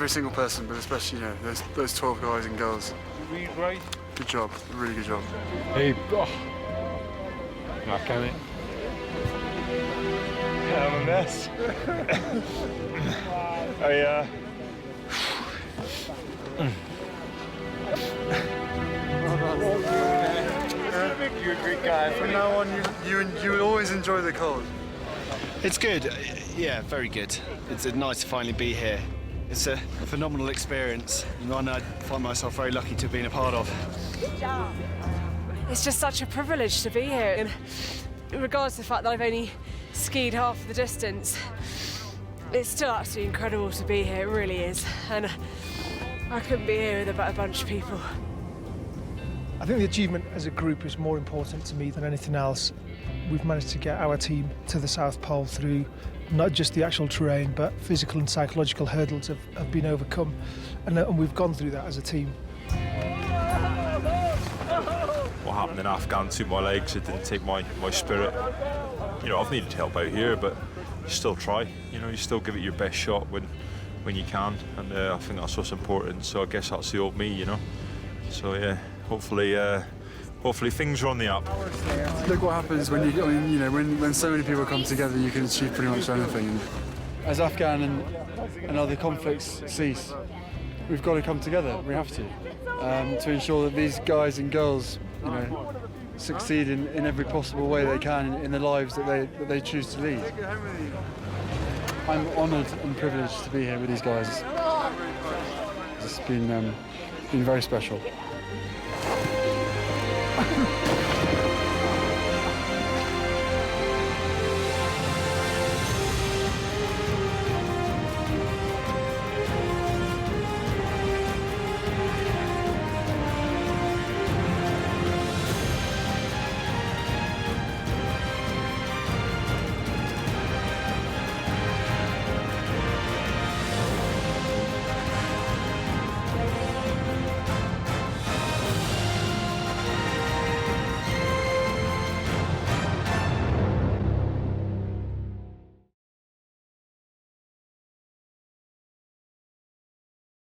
Speaker 3: single person, but especially, you know, those 12 guys and girls.
Speaker 5: Read right.
Speaker 3: Good job. Really good job.
Speaker 12: Hey, oh. I can't. Yeah, I'm a mess.
Speaker 3: You're a great guy. From now on, you will always enjoy the cold.
Speaker 11: It's good. Yeah, very good. It's nice to finally be here. It's a phenomenal experience, and one I find myself very lucky to have been a part of.
Speaker 8: It's just such a privilege to be here. And regardless of the fact that I've only skied half the distance, it's still absolutely incredible to be here, it really is. And I couldn't be here with a better bunch of people.
Speaker 18: I think the achievement as a group is more important to me than anything else. We've managed to get our team to the South Pole through not just the actual terrain, but physical and psychological hurdles have been overcome. And we've gone through that as a team.
Speaker 4: What happened in Afghan took my legs, it didn't take my spirit. You know, I've needed help out here, but you still try. You know, you still give it your best shot when you can, and I think that's what's important. So I guess that's the old me, you know. So yeah, hopefully things are on the up.
Speaker 3: Look what happens when when so many people come together, you can achieve pretty much anything. And as Afghan and other conflicts cease, we've got to come together. We have to ensure that these guys and girls, you know, succeed in every possible way they can in the lives that they choose to lead. I'm honoured and privileged to be here with these guys. It's been very special.